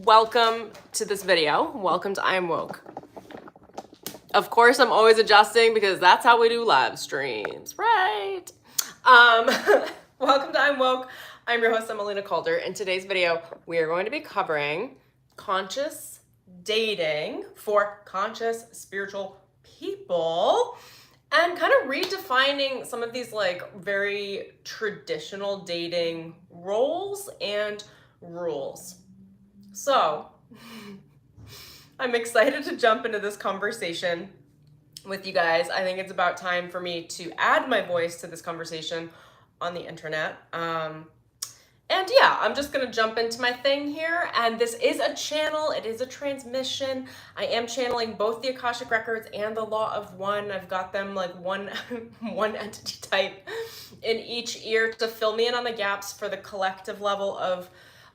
welcome to this video. Welcome to I Am Woke. Of course, I'm always adjusting because that's how we do live streams, right? Welcome to I Am Woke. I'm your host, Emelina Calder. In today's video, we are going to be covering conscious dating for conscious spiritual people and kind of redefining some of these like very traditional dating roles and rules. So, I'm excited to jump into this conversation with you guys. I think it's about time for me to add my voice to this conversation on the internet. And yeah, I'm just gonna jump into my thing here. And this is a channel, it is a transmission. I am channeling both the AKASHIC records and the Law of One. I've got them like one entity type in each ear to fill me in on the gaps for the collective level of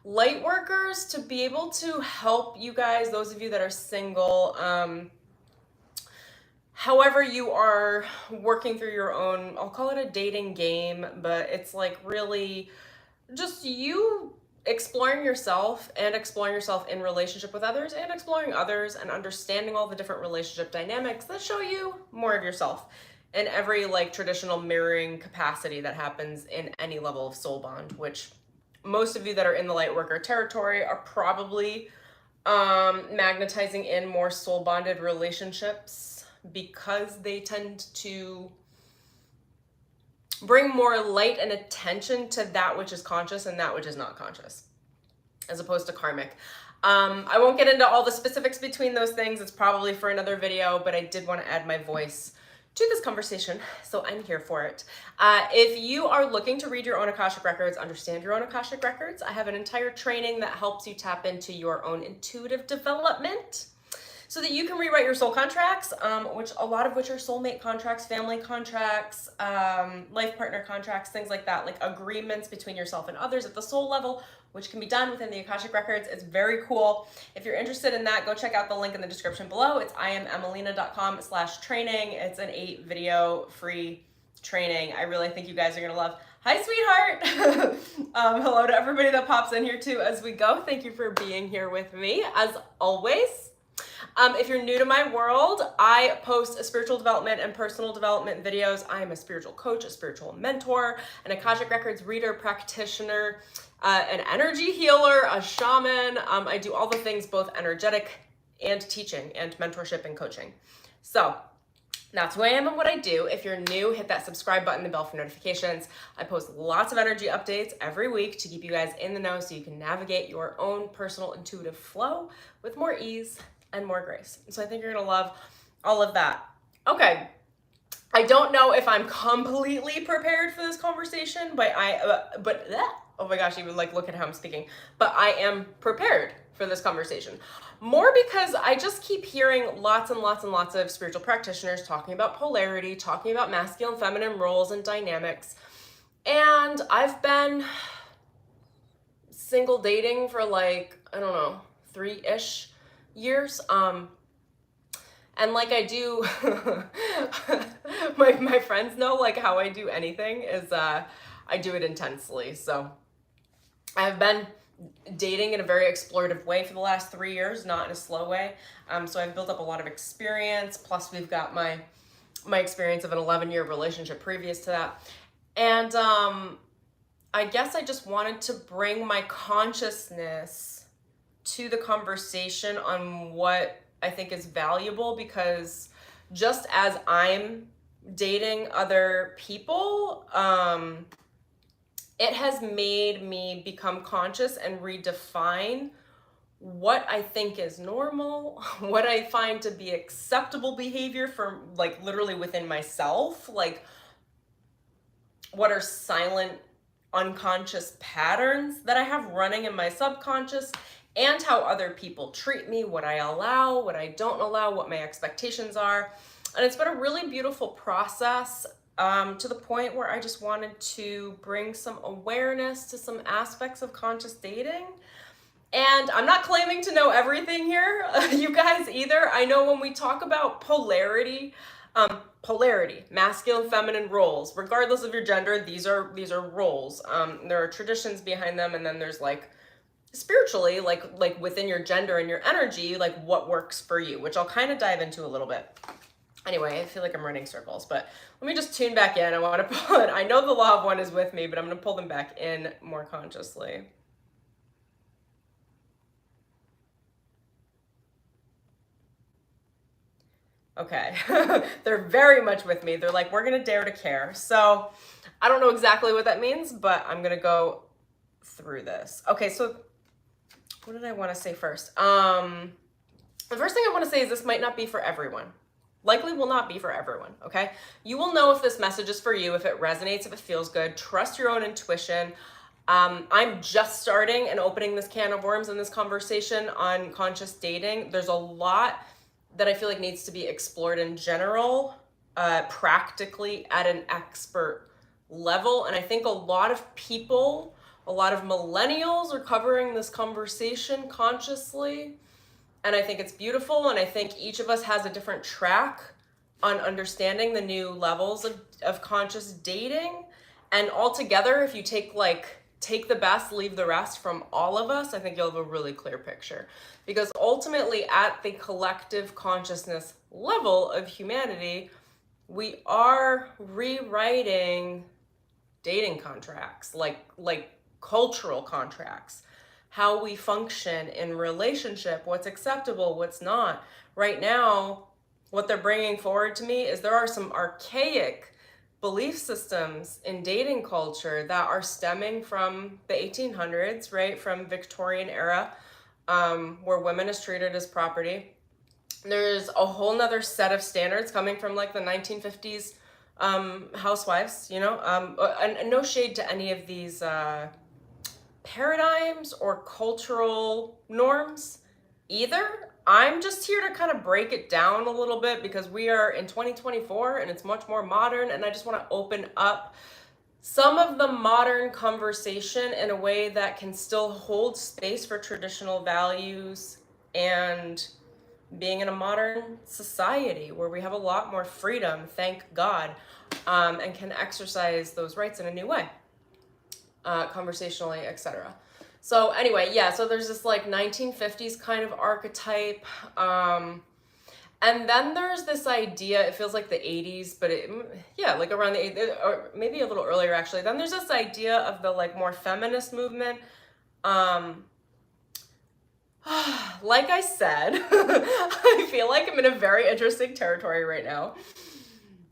light workers to be able to help you guys, those of you that are single, however you are working through your own, I'll call it a dating game, but it's like really just you exploring yourself and exploring yourself in relationship with others and exploring others and understanding all the different relationship dynamics that show you more of yourself in every like traditional mirroring capacity that happens in any level of soul bond, which most of you that are in the light worker territory are probably magnetizing in more soul bonded relationships because they tend to bring more light and attention to that which is conscious and that which is not conscious, as opposed to karmic. I won't get into all the specifics between those things. It's probably for another video, but I did want to add my voice to this conversation, so I'm here for it. If you are looking to read your own AKASHIC records, understand your own AKASHIC records, I have an entire training that helps you tap into your own intuitive development so that you can rewrite your soul contracts, which a lot of which are soulmate contracts, family contracts, life partner contracts, things like that, like agreements between yourself and others at the soul level, which can be done within the AKASHIC records. It's very cool. If you're interested in that, go check out the link in the description below. It's iamemelina.com/training. It's an 8-video free training. I really think you guys are gonna love. Hi, sweetheart. Hello to everybody that pops in here too as we go. Thank you for being here with me as always. If you're new to my world, I post spiritual development and personal development videos. I am a spiritual coach, a spiritual mentor, an AKASHIC records reader, practitioner, an energy healer, a shaman. I do all the things, both energetic and teaching and mentorship and coaching. So that's who I am and what I do. If you're new, hit that subscribe button, the bell for notifications. I post lots of energy updates every week to keep you guys in the know so you can navigate your own personal intuitive flow with more ease and more grace. So I think you're gonna love all of that. Okay, I don't know if I'm completely prepared for this conversation, but oh my gosh, even like look at how I'm speaking. But I am prepared for this conversation. More because I just keep hearing lots and lots and lots of spiritual practitioners talking about polarity, talking about masculine, feminine roles and dynamics. And I've been single dating for like, I don't know, 3-ish years. And like I do, my friends know like how I do anything is I do it intensely. So I've been dating in a very explorative way for the last 3 years, not in a slow way. So I've built up a lot of experience. Plus we've got my experience of an 11-year relationship previous to that. And I guess I just wanted to bring my consciousness to the conversation on what I think is valuable, because just as I'm dating other people, it has made me become conscious and redefine what I think is normal, what I find to be acceptable behavior for like literally within myself, like what are silent unconscious patterns that I have running in my subconscious, and how other people treat me, what I allow, what I don't allow, what my expectations are. And it's been a really beautiful process to the point where I just wanted to bring some awareness to some aspects of conscious dating. And I'm not claiming to know everything here, you guys either. I know when we talk about polarity, masculine, feminine roles, regardless of your gender, these are roles. There are traditions behind them, and then there's like spiritually, like within your gender and your energy, like what works for you, which I'll kind of dive into a little bit. Anyway, I feel like I'm running circles, but let me just tune back in. I want to pull it. I know the law of one is with me, but I'm going to pull them back in more consciously. Okay. They're very much with me. They're like, we're going to dare to care. So I don't know exactly what that means, but I'm going to go through this. Okay. So what did I want to say first? The first thing I want to say is this might not be for everyone. Likely will not be for everyone, okay? You will know if this message is for you, if it resonates, if it feels good. Trust your own intuition. I'm just starting and opening this can of worms in this conversation on conscious dating. There's a lot that I feel like needs to be explored in general, practically at an expert level. And I think a lot of people, a lot of millennials are covering this conversation consciously. And I think it's beautiful. And I think each of us has a different track on understanding the new levels of conscious dating. And altogether, if you take the best, leave the rest from all of us, I think you'll have a really clear picture. Because ultimately, at the collective consciousness level of humanity, we are rewriting dating contracts, like cultural contracts. How we function in relationship, what's acceptable, what's not. Right now, what they're bringing forward to me is there are some archaic belief systems in dating culture that are stemming from the 1800s, right? From Victorian era, where women is treated as property. There's a whole nother set of standards coming from like the 1950s housewives, you know, and no shade to any of these paradigms or cultural norms either. I'm just here to kind of break it down a little bit because we are in 2024 and it's much more modern, and I just want to open up some of the modern conversation in a way that can still hold space for traditional values and being in a modern society where we have a lot more freedom, thank God, and can exercise those rights in a new way. Conversationally, etc. So anyway, yeah, so there's this like 1950s kind of archetype. And then there's this idea, it feels like the 80s, but like around the 80s, or maybe a little earlier actually. Then there's this idea of the like more feminist movement. Like I said, I feel like I'm in a very interesting territory right now.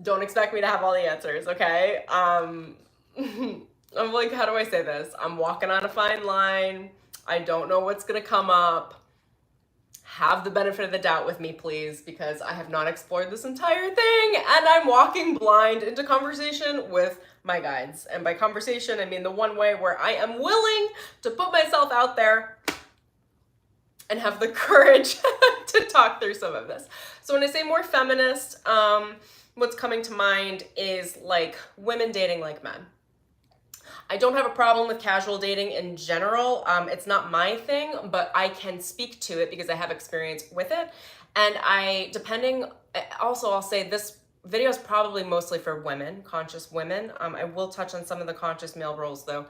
Don't expect me to have all the answers, okay? I'm like, how do I say this? I'm walking on a fine line. I don't know what's gonna come up. Have the benefit of the doubt with me, please, because I have not explored this entire thing and I'm walking blind into conversation with my guides. And by conversation, I mean the one way where I am willing to put myself out there and have the courage to talk through some of this. So when I say more feminist, what's coming to mind is like women dating like men. I don't have a problem with casual dating in general. It's not my thing, but I can speak to it because I have experience with it. And I'll say this video is probably mostly for women, conscious women. I will touch on some of the conscious male roles though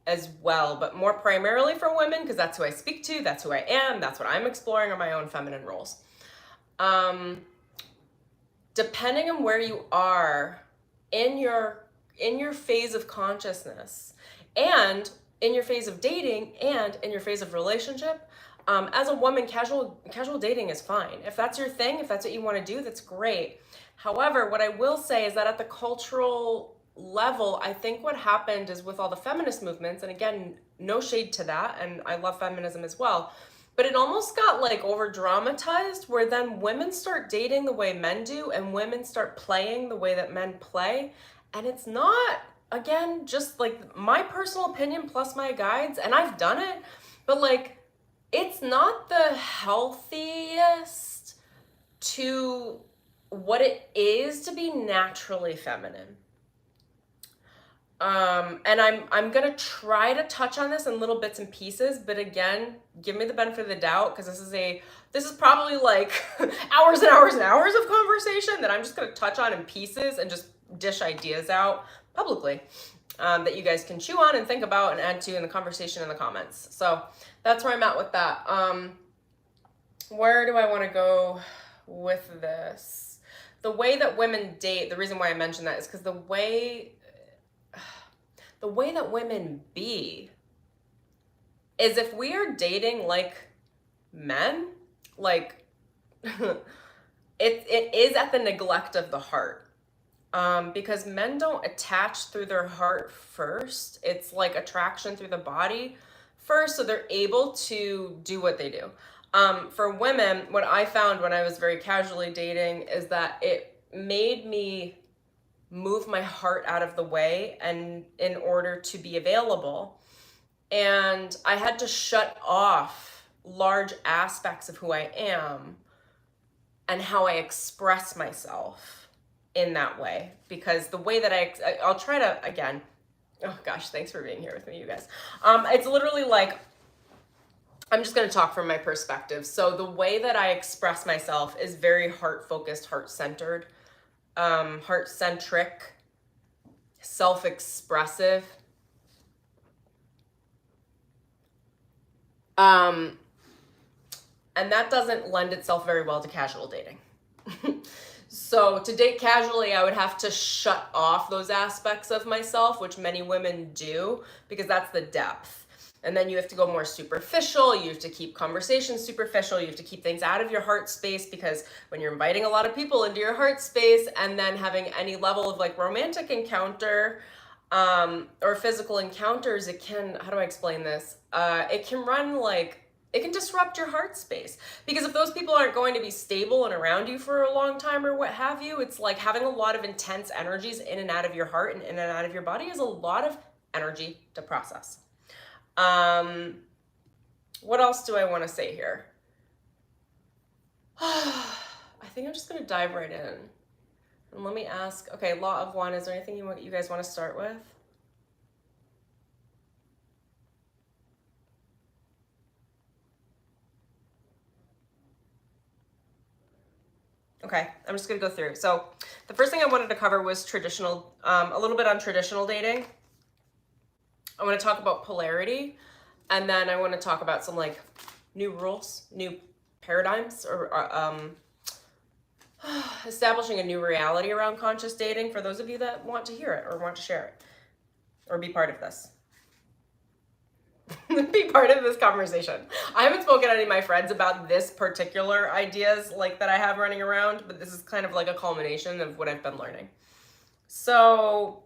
as well, but more primarily for women because that's who I speak to, that's who I am, that's what I'm exploring, are my own feminine roles. Depending on where you are in your phase of consciousness and in your phase of dating and in your phase of relationship, as a woman, casual dating is fine. If that's your thing, if that's what you want to do, that's great. However, what I will say is that at the cultural level, I think what happened is with all the feminist movements, and again, no shade to that, and I love feminism as well, but it almost got like over dramatized where then women start dating the way men do and women start playing the way that men play. And it's not, again, just like my personal opinion plus my guides, and I've done it, but like, it's not the healthiest to what it is to be naturally feminine. And I'm gonna try to touch on this in little bits and pieces, but again, give me the benefit of the doubt, because this is probably like hours and hours and hours of conversation that I'm just gonna touch on in pieces and just dish ideas out publicly that you guys can chew on and think about and add to in the conversation in the comments. So that's where I'm at with that. Where do I want to go with this? The way that women date, the reason why I mention that is because the way that women be is if we are dating like men, like it is at the neglect of the heart. Because men don't attach through their heart first. It's like attraction through the body first, so they're able to do what they do. For women, what I found when I was very casually dating is that it made me move my heart out of the way and in order to be available. And I had to shut off large aspects of who I am and how I express myself in that way, because the way that I'll try to, again, oh gosh, thanks for being here with me, you guys. It's literally like, I'm just going to talk from my perspective. So the way that I express myself is very heart-focused, heart-centered, heart-centric, self-expressive. And that doesn't lend itself very well to casual dating. So to date casually, I would have to shut off those aspects of myself, which many women do, because that's the depth. And then you have to go more superficial. You have to keep conversations superficial. You have to keep things out of your heart space, because when you're inviting a lot of people into your heart space and then having any level of like romantic encounter or physical encounters, it can, how do I explain this? It can run like, it can disrupt your heart space, because if those people aren't going to be stable and around you for a long time or what have you, it's like having a lot of intense energies in and out of your heart and in and out of your body is a lot of energy to process. What else do I want to say here? I think I'm just going to dive right in. And let me ask, okay, law of one, is there anything you guys want to start with? Okay, I'm just gonna go through. So the first thing I wanted to cover was traditional, a little bit on traditional dating. I want to talk about polarity, and then I want to talk about some like new rules, new paradigms, or establishing a new reality around conscious dating for those of you that want to hear it or want to share it or be part of this. Be part of this conversation. I haven't spoken to any of my friends about this particular ideas like that I have running around, but this is kind of like a culmination of what I've been learning. So,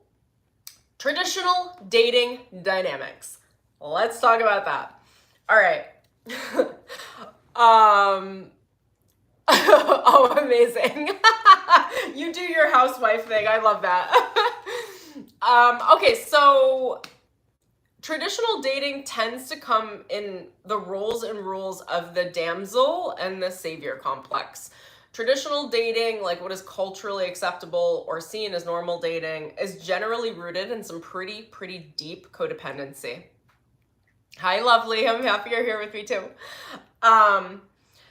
traditional dating dynamics. Let's talk about that. All right. Oh, amazing. You do your housewife thing. I love that. Okay, so traditional dating tends to come in the roles and rules of the damsel and the savior complex. Traditional dating, like what is culturally acceptable or seen as normal dating, is generally rooted in some pretty deep codependency. Hi, lovely. I'm happy you're here with me too.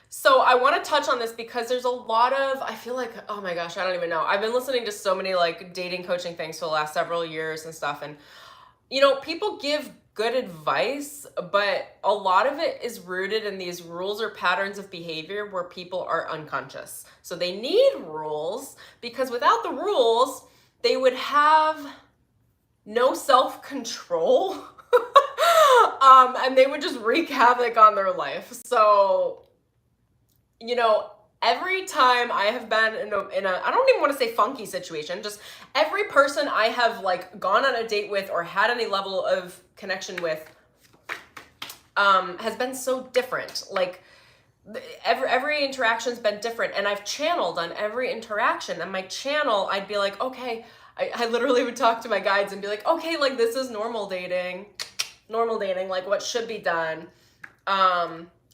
So I want to touch on this because there's a lot of, I feel like, oh my gosh, I don't even know. I've been listening to so many like dating coaching things for the last several years and stuff, and you know, people give good advice, but a lot of it is rooted in these rules or patterns of behavior where people are unconscious. So they need rules, because without the rules, they would have no self-control and they would just wreak havoc on their life. So, you know, every time I have been in a, I don't even want to say funky situation, just every person I have like gone on a date with or had any level of connection with has been so different. Like every interaction's been different, and I've channeled on every interaction. And my channel, I'd be like, okay, I literally would talk to my guides and be like, okay, like this is normal dating, like what should be done.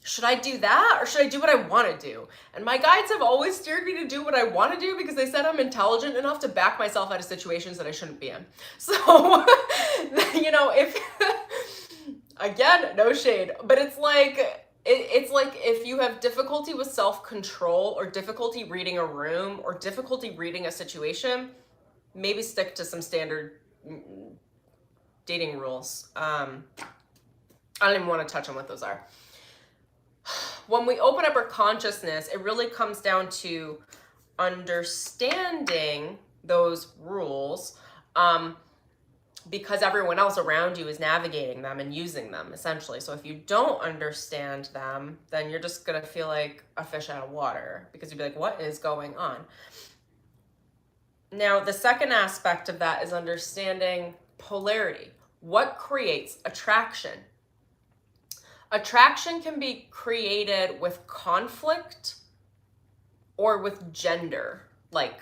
Should I do that, or should I do what I want to do? And my guides have always steered me to do what I want to do, because they said I'm intelligent enough to back myself out of situations that I shouldn't be in. So, you know, if, again, no shade, but it's like if you have difficulty with self-control or difficulty reading a room or difficulty reading a situation, maybe stick to some standard dating rules. I don't even want to touch on what those are. When we open up our consciousness, it really comes down to understanding those rules, because everyone else around you is navigating them and using them, essentially. So if you don't understand them, then you're just going to feel like a fish out of water, because you'd be like, what is going on? Now, the second aspect of that is understanding polarity. What creates attraction? Attraction can be created with conflict or with gender, like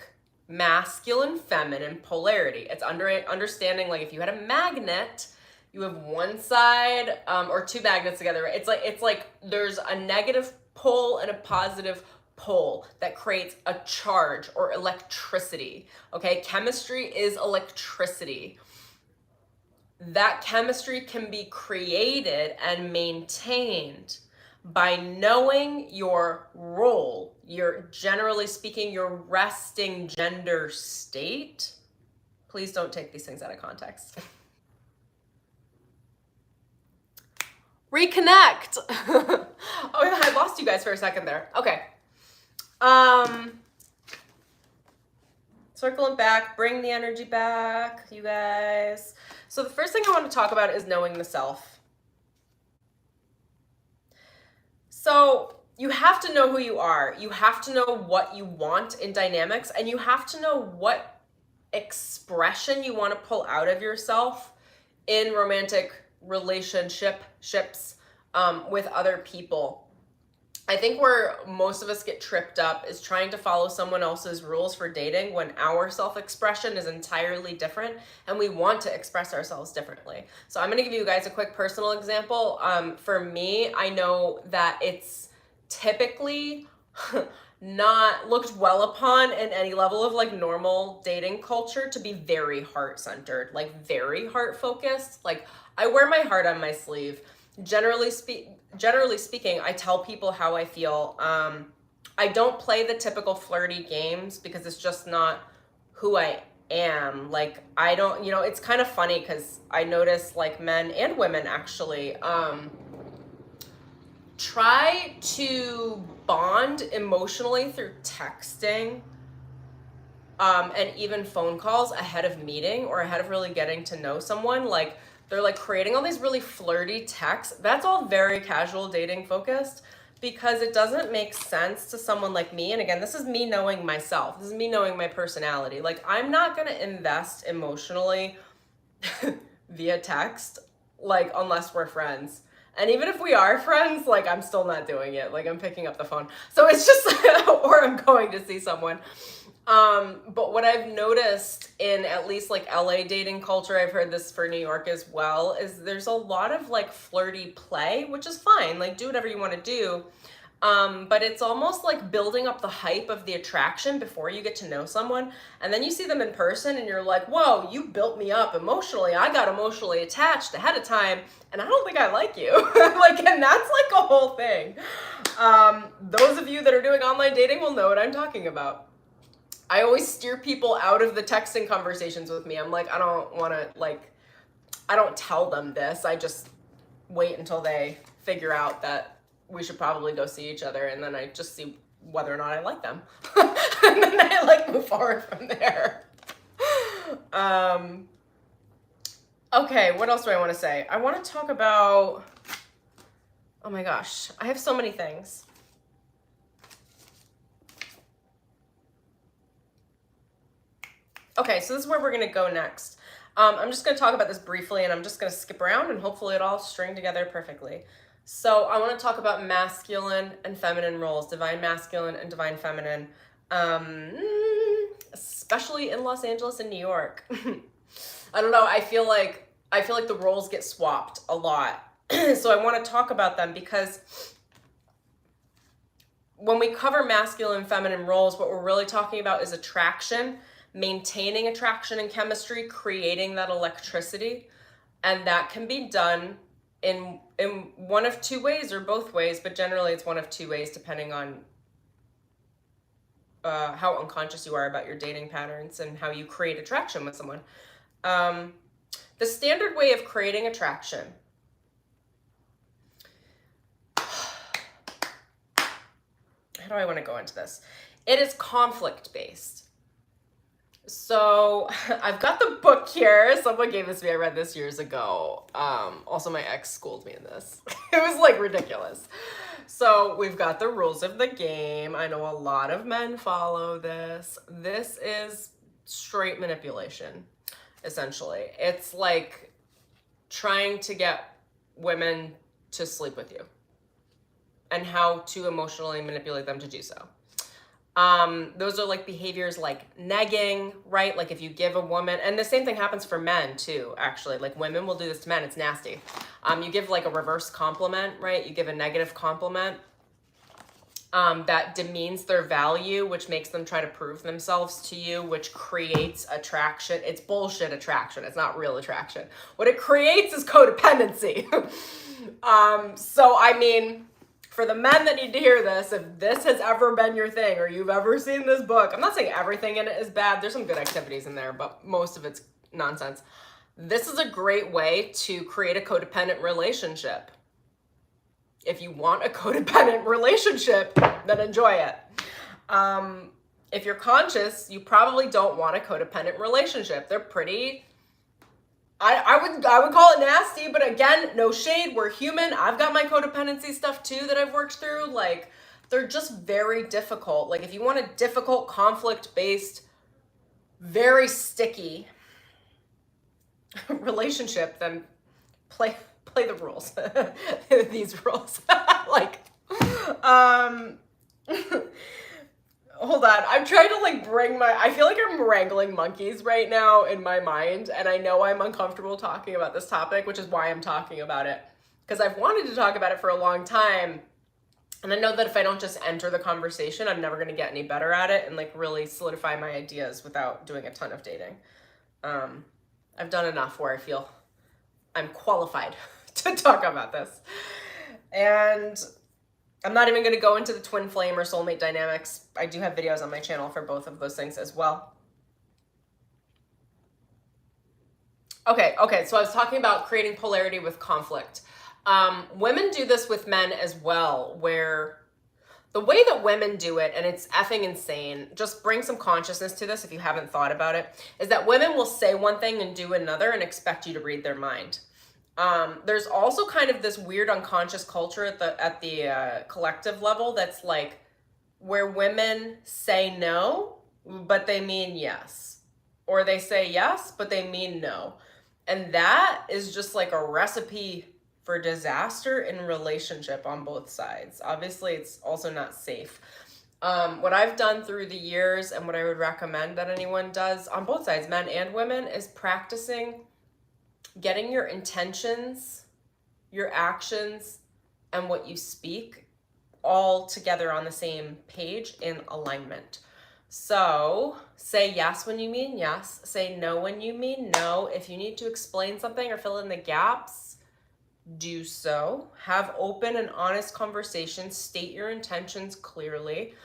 masculine, feminine polarity. It's understanding, like if you had a magnet, you have one side, or two magnets together. It's like there's a negative pole and a positive pole that creates a charge or electricity. Okay, chemistry is electricity. That chemistry can be created and maintained by knowing your role, generally speaking, your resting gender state. Please don't take these things out of context. Reconnect. Oh, I lost you guys for a second there. Okay. Circling back, bring the energy back, you guys. So the first thing I want to talk about is knowing the self. So you have to know who you are. You have to know what you want in dynamics, and you have to know what expression you want to pull out of yourself in romantic relationships with other people. I think where most of us get tripped up is trying to follow someone else's rules for dating when our self-expression is entirely different and we want to express ourselves differently. So I'm going to give you guys a quick personal example. For me, I know that it's typically not looked well upon in any level of like normal dating culture to be very heart-centered, like very heart-focused. Like I wear my heart on my sleeve. Generally speaking, I tell people how I feel. I don't play the typical flirty games because it's just not who I am. Like I don't, it's kind of funny because I notice like men and women actually try to bond emotionally through texting and even phone calls ahead of meeting or ahead of really getting to know someone. Like they're like creating all these really flirty texts. That's all very casual dating focused because it doesn't make sense to someone like me. And again, this is me knowing myself. This is me knowing my personality. Like I'm not going to invest emotionally via text, like unless we're friends. And even if we are friends, like I'm still not doing it. Like I'm picking up the phone. So it's just, or I'm going to see someone. But what I've noticed in at least like LA dating culture, I've heard this for New York as well, is there's a lot of like flirty play, which is fine. Like do whatever you want to do. But it's almost like building up the hype of the attraction before you get to know someone. And then you see them in person and you're like, whoa, you built me up emotionally. I got emotionally attached ahead of time. And I don't think I like you. Like, and that's like a whole thing. Those of you that are doing online dating will know what I'm talking about. I always steer people out of the texting conversations with me. I'm like, I don't want to, like, I don't tell them this. I just wait until they figure out that we should probably go see each other. And then I just see whether or not I like them. And then I like move forward from there. Okay, what else do I want to say? I want to talk about, oh my gosh, I have so many things. Okay, so this is where we're going to go next. I'm just going to talk about this briefly, and I'm just going to skip around, and hopefully it all string together perfectly. So I want to talk about masculine and feminine roles, divine masculine and divine feminine, especially in Los Angeles and New York. I don't know, I feel like the roles get swapped a lot. So I want to talk about them because when we cover masculine and feminine roles, what we're really talking about is attraction, maintaining attraction and chemistry, creating that electricity. And that can be done in one of two ways or both ways, but generally it's one of two ways depending on how unconscious you are about your dating patterns and how you create attraction with someone. The standard way of creating attraction how do I want to go into this? It is conflict based. So I've got the book here. Someone gave this to me. I read this years ago. Also, my ex schooled me in this. It was like ridiculous. So we've got the rules of the game. I know a lot of men follow this. This is straight manipulation, essentially. It's like trying to get women to sleep with you and how to emotionally manipulate them to do so. Those are like behaviors like negging, right? Like if you give a woman, and the same thing happens for men too, actually. Like women will do this to men. It's nasty. You give like a reverse compliment, right? You give a negative compliment that demeans their value, which makes them try to prove themselves to you, which creates attraction. It's bullshit attraction. It's not real attraction. What it creates is codependency. So I mean, for the men that need to hear this, if this has ever been your thing or you've ever seen this book, I'm not saying everything in it is bad. There's some good activities in there, but most of it's nonsense. This is a great way to create a codependent relationship. If you want a codependent relationship, then enjoy it. If you're conscious, you probably don't want a codependent relationship. They're pretty... I would call it nasty, but again, no shade. We're human. I've got my codependency stuff too that I've worked through. Like, they're just very difficult. Like, if you want a difficult, conflict-based, very sticky relationship, then play the rules. These rules. Like, hold on. I'm trying to like I feel like I'm wrangling monkeys right now in my mind. And I know I'm uncomfortable talking about this topic, which is why I'm talking about it. Because I've wanted to talk about it for a long time. And I know that if I don't just enter the conversation, I'm never going to get any better at it and like really solidify my ideas without doing a ton of dating. I've done enough where I feel I'm qualified to talk about this. And I'm not even going to go into the twin flame or soulmate dynamics. I do have videos on my channel for both of those things as well. Okay, so I was talking about creating polarity with conflict. Women do this with men as well, where the way that women do it, and it's effing insane, just bring some consciousness to this if you haven't thought about it, is that women will say one thing and do another and expect you to read their mind. There's also kind of this weird unconscious culture at the collective level that's like where women say no, but they mean yes. Or they say yes, but they mean no. And that is just like a recipe for disaster in relationship on both sides. Obviously, it's also not safe. What I've done through the years and what I would recommend that anyone does on both sides, men and women, is practicing getting your intentions, your actions, and what you speak all together on the same page in alignment. So say yes when you mean yes, say no when you mean no. If you need to explain something or fill in the gaps, do so. Have open and honest conversations, state your intentions clearly.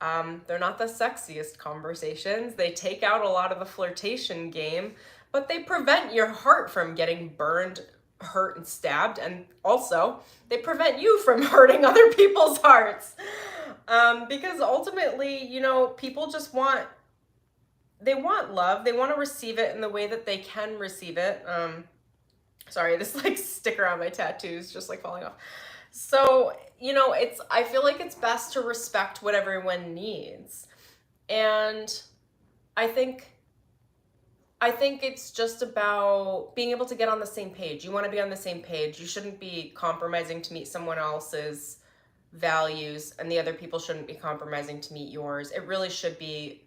They're not the sexiest conversations. They take out a lot of the flirtation game, but they prevent your heart from getting burned, hurt, and stabbed. And also, they prevent you from hurting other people's hearts. Because ultimately, you know, people just want love. They want to receive it in the way that they can receive it. Sorry, this like sticker on my tattoo is just like falling off. So, you know, I feel like it's best to respect what everyone needs. And I think it's just about being able to get on the same page. You want to be on the same page. You shouldn't be compromising to meet someone else's values, and the other people shouldn't be compromising to meet yours. It really should be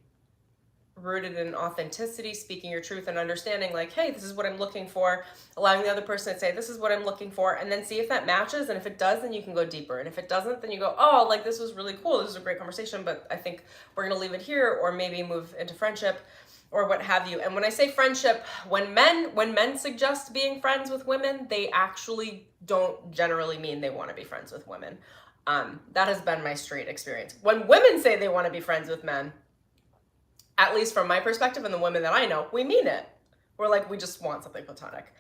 rooted in authenticity, speaking your truth and understanding like, hey, this is what I'm looking for, allowing the other person to say, this is what I'm looking for, and then see if that matches. And if it does, then you can go deeper. And if it doesn't, then you go, oh, like this was really cool. This was a great conversation, but I think we're going to leave it here, or maybe move into friendship or what have you. And when I say friendship, when men suggest being friends with women, they actually don't generally mean they want to be friends with women. That has been my straight experience. When women say they want to be friends with men, at least from my perspective and the women that I know, we mean it. We're like, we just want something platonic.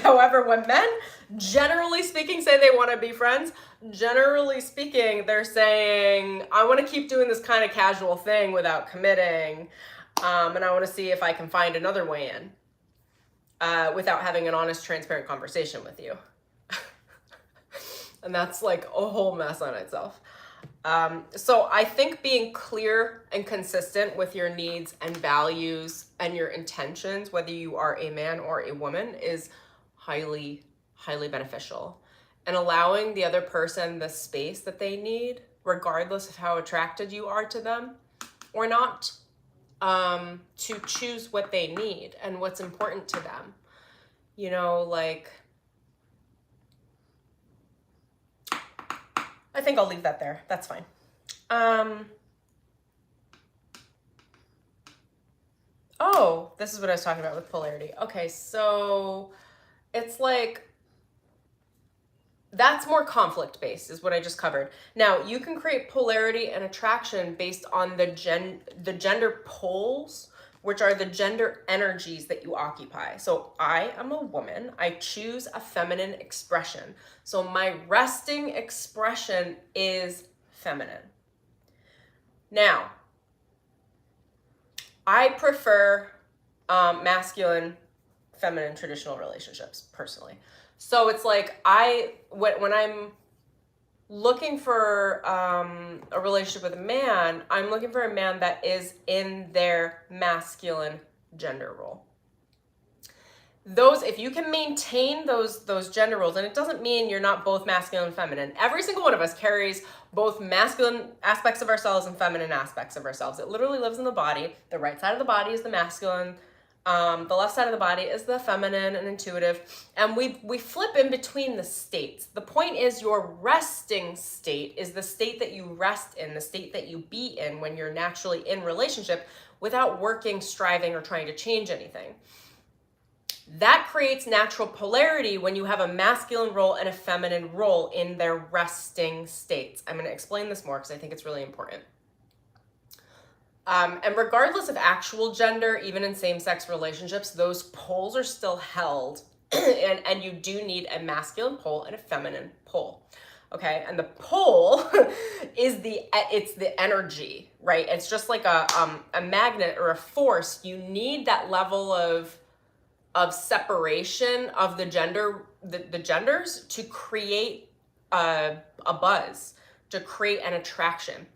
However, when men, generally speaking, say they want to be friends, generally speaking, they're saying, I want to keep doing this kind of casual thing without committing. And I want to see if I can find another way in without having an honest, transparent conversation with you. And that's like a whole mess on itself. So I think being clear and consistent with your needs and values and your intentions, whether you are a man or a woman, is highly, highly beneficial. And allowing the other person the space that they need, regardless of how attracted you are to them or not, to choose what they need and what's important to them. You know, like, I think I'll leave that there. That's fine. Oh, this is what I was talking about with polarity. Okay, so it's like, that's more conflict based is what I just covered. Now, you can create polarity and attraction based on the gender poles, which are the gender energies that you occupy. So I am a woman. I choose a feminine expression. So my resting expression is feminine. Now, I prefer masculine, feminine, traditional relationships personally. So it's like when I'm looking for a relationship with a man, I'm looking for a man that is in their masculine gender role. Those, if you can maintain those gender roles, and it doesn't mean you're not both masculine and feminine. Every single one of us carries both masculine aspects of ourselves and feminine aspects of ourselves. It literally lives in the body. The right side of the body is the masculine. The left side of the body is the feminine and intuitive. And we flip in between the states. The point is your resting state is the state that you rest in, the state that you be in when you're naturally in relationship without working, striving, or trying to change anything. That creates natural polarity when you have a masculine role and a feminine role in their resting states. I'm going to explain this more because I think it's really important. And regardless of actual gender, even in same-sex relationships, those poles are still held. and you do need a masculine pole and a feminine pole. Okay, and the pole is it's the energy, right? It's just like a magnet or a force. You need that level of separation of the genders to create a buzz, to create an attraction,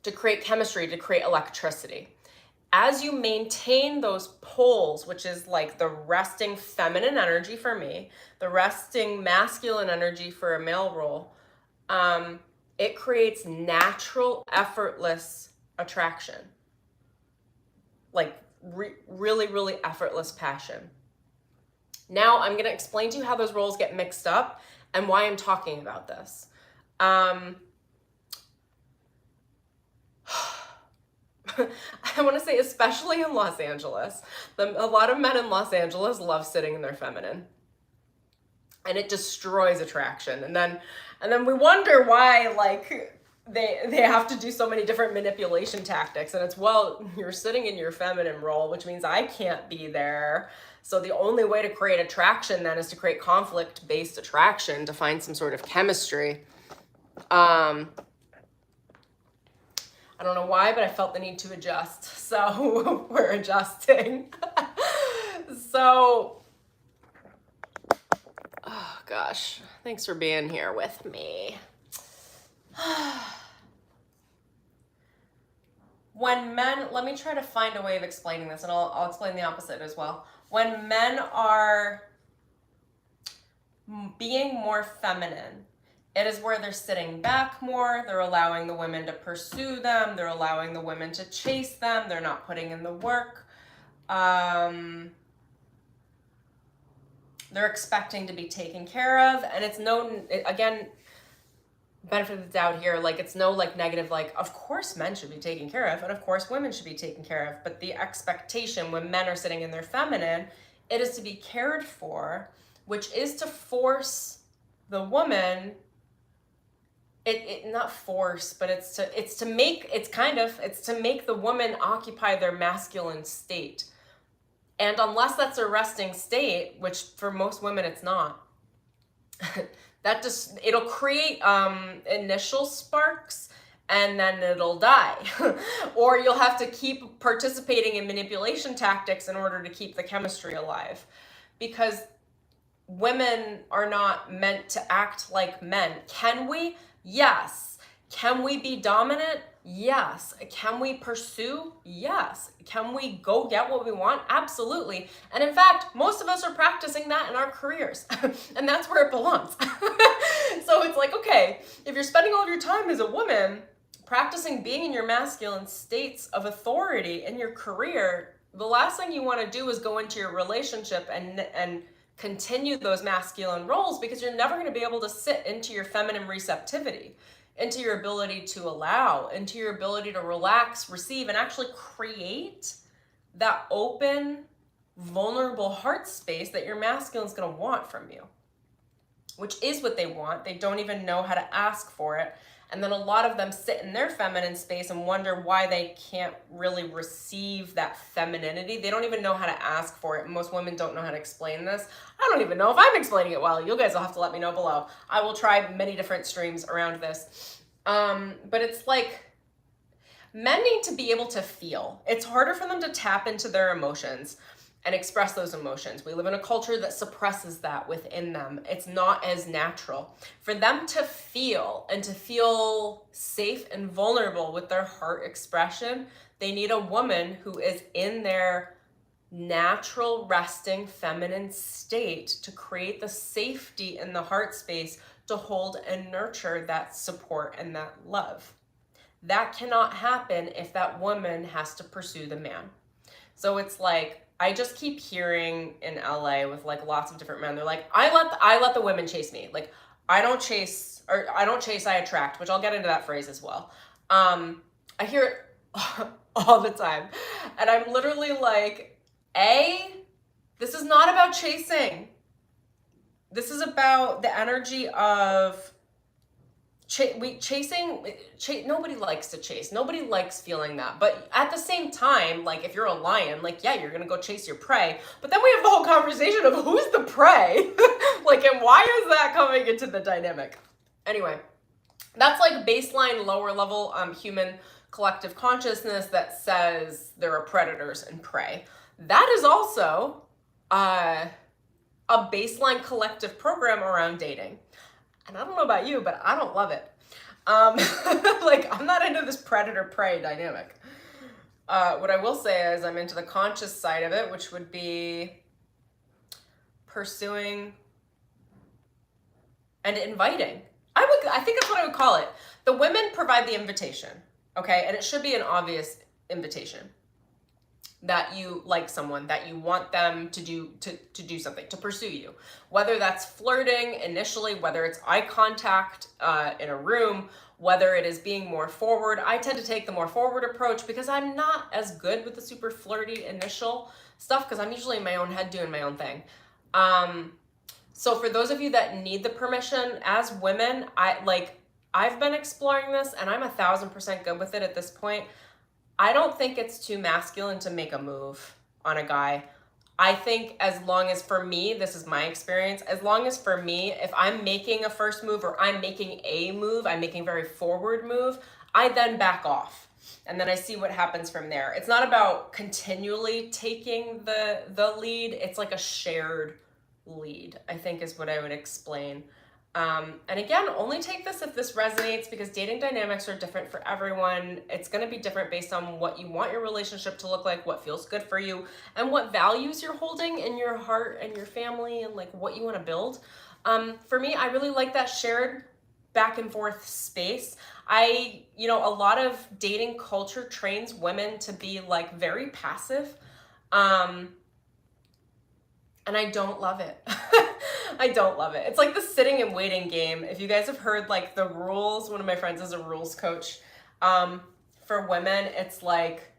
to create chemistry, to create electricity. As you maintain those poles, which is like the resting feminine energy for me, the resting masculine energy for a male role, it creates natural, effortless attraction. Like really, really effortless passion. Now I'm going to explain to you how those roles get mixed up and why I'm talking about this. I want to say, especially in Los Angeles, a lot of men in Los Angeles love sitting in their feminine, and it destroys attraction. And then we wonder why, like, they have to do so many different manipulation tactics. And it's, well, you're sitting in your feminine role, which means I can't be there. So the only way to create attraction then is to create conflict-based attraction to find some sort of chemistry. I don't know why, but I felt the need to adjust. So we're adjusting. So, oh gosh, thanks for being here with me. When men, let me try to find a way of explaining this, and I'll explain the opposite as well. When men are being more feminine, it is where they're sitting back more, they're allowing the women to pursue them, they're allowing the women to chase them, they're not putting in the work. They're expecting to be taken care of, and it's no, again, benefit of the doubt here, like it's no like negative, like of course men should be taken care of, and of course women should be taken care of, but the expectation when men are sitting in their feminine, it is to be cared for, which is to force the woman, not force, but it's to make the woman occupy their masculine state. And unless that's a resting state, which for most women it's not, that just, it'll create initial sparks and then it'll die. Or you'll have to keep participating in manipulation tactics in order to keep the chemistry alive. Because women are not meant to act like men. Can we? Yes. Can we be dominant? Yes. Can we pursue? Yes. Can we go get what we want? Absolutely. And in fact, most of us are practicing that in our careers. And that's where it belongs. So it's like, okay, if you're spending all of your time as a woman practicing being in your masculine states of authority in your career, the last thing you want to do is go into your relationship and continue those masculine roles, because you're never going to be able to sit into your feminine receptivity, into your ability to allow, into your ability to relax, receive, and actually create that open, vulnerable heart space that your masculine is going to want from you, which is what they want. They don't even know how to ask for it. And then a lot of them sit in their feminine space and wonder why they can't really receive that femininity. They don't even know how to ask for it. Most women don't know how to explain this. I don't even know if I'm explaining it well. You guys will have to let me know below. I will try many different streams around this. But it's like, men need to be able to feel. It's harder for them to tap into their emotions and express those emotions. We live in a culture that suppresses that within them. It's not as natural. For them to feel and to feel safe and vulnerable with their heart expression, they need a woman who is in their natural resting feminine state to create the safety in the heart space to hold and nurture that support and that love. That cannot happen if that woman has to pursue the man. So it's like, I just keep hearing in LA with like lots of different men, they're like, I let the women chase me. Like, I don't chase, I attract, which I'll get into that phrase as well. I hear it all the time. And I'm literally like, this is not about chasing. This is about the energy of chasing. Nobody likes to chase. Nobody likes feeling that. But at the same time, like if you're a lion, like, yeah, you're going to go chase your prey. But then we have the whole conversation of who's the prey? Like, and why is that coming into the dynamic? Anyway, that's like baseline lower level human collective consciousness that says there are predators and prey. That is also a baseline collective program around dating. And I don't know about you, but I don't love it. Like, I'm not into this predator-prey dynamic. What I will say is I'm into the conscious side of it, which would be pursuing and inviting. I think that's what I would call it. The women provide the invitation, okay? And it should be an obvious invitation that you like someone, that you want them to do something, to pursue you. Whether that's flirting initially, whether it's eye contact in a room, whether it is being more forward. I tend to take the more forward approach because I'm not as good with the super flirty initial stuff because I'm usually in my own head doing my own thing. So for those of you that need the permission, as women, I've been exploring this and I'm 1000% good with it at this point. I don't think it's too masculine to make a move on a guy. I think as long as, for me, this is my experience, as long as for me, if I'm making a first move or I'm making a move, I'm making a very forward move, I then back off. And then I see what happens from there. It's not about continually taking the lead. It's like a shared lead, I think is what I would explain. And again, only take this if this resonates because dating dynamics are different for everyone. It's going to be different based on what you want your relationship to look like, what feels good for you, and what values you're holding in your heart and your family and like what you want to build. For me, I really like that shared back and forth space. A lot of dating culture trains women to be like very passive. And I don't love it. I don't love it. It's like the sitting and waiting game. If you guys have heard like the rules, one of my friends is a rules coach. For women, it's like,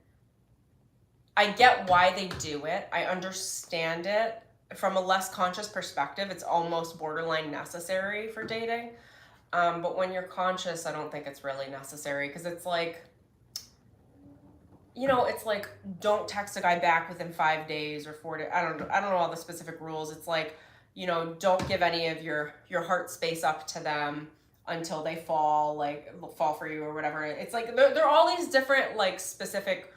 I get why they do it. I understand it. From a less conscious perspective, it's almost borderline necessary for dating. But when you're conscious, I don't think it's really necessary because it's like, you know, it's like, don't text a guy back within 5 days or 4 days. I don't know all the specific rules. It's like, you know, don't give any of your heart space up to them until they fall for you or whatever. It's like there are all these different like specific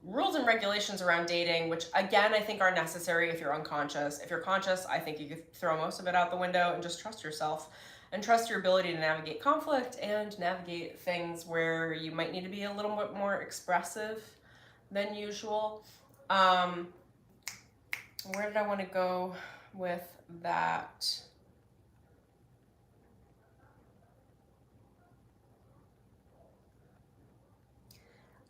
rules and regulations around dating, which again I think are necessary if you're unconscious. If you're conscious, I think you could throw most of it out the window and just trust yourself and trust your ability to navigate conflict and navigate things where you might need to be a little bit more expressive than usual. Where did I want to go with that?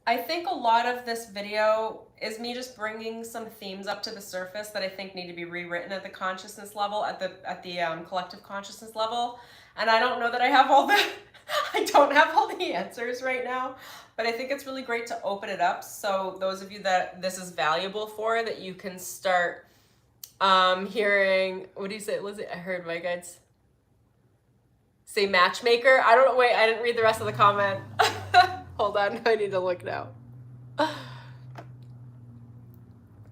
I think a lot of this video is me just bringing some themes up to the surface that I think need to be rewritten at the consciousness level, at the collective consciousness level. And I don't know that I have all the, I don't have all the answers right now, but I think it's really great to open it up. So those of you that this is valuable for, that you can start hearing, what do you say, Lizzie? I heard my guides say matchmaker. I don't know, wait, I didn't read the rest of the comment. Hold on, I need to look now.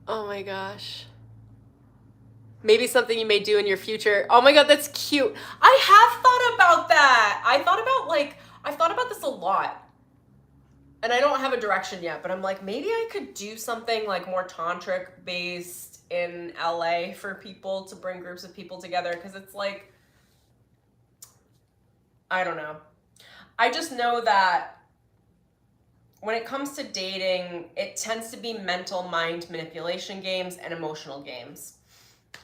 Oh my gosh. Maybe something you may do in your future. Oh my God, that's cute. I have thought about that. I've thought about this a lot. And I don't have a direction yet, but I'm like, maybe I could do something like more tantric based in LA for people, to bring groups of people together. Cause it's like, I don't know. I just know that when it comes to dating, it tends to be mental mind manipulation games and emotional games.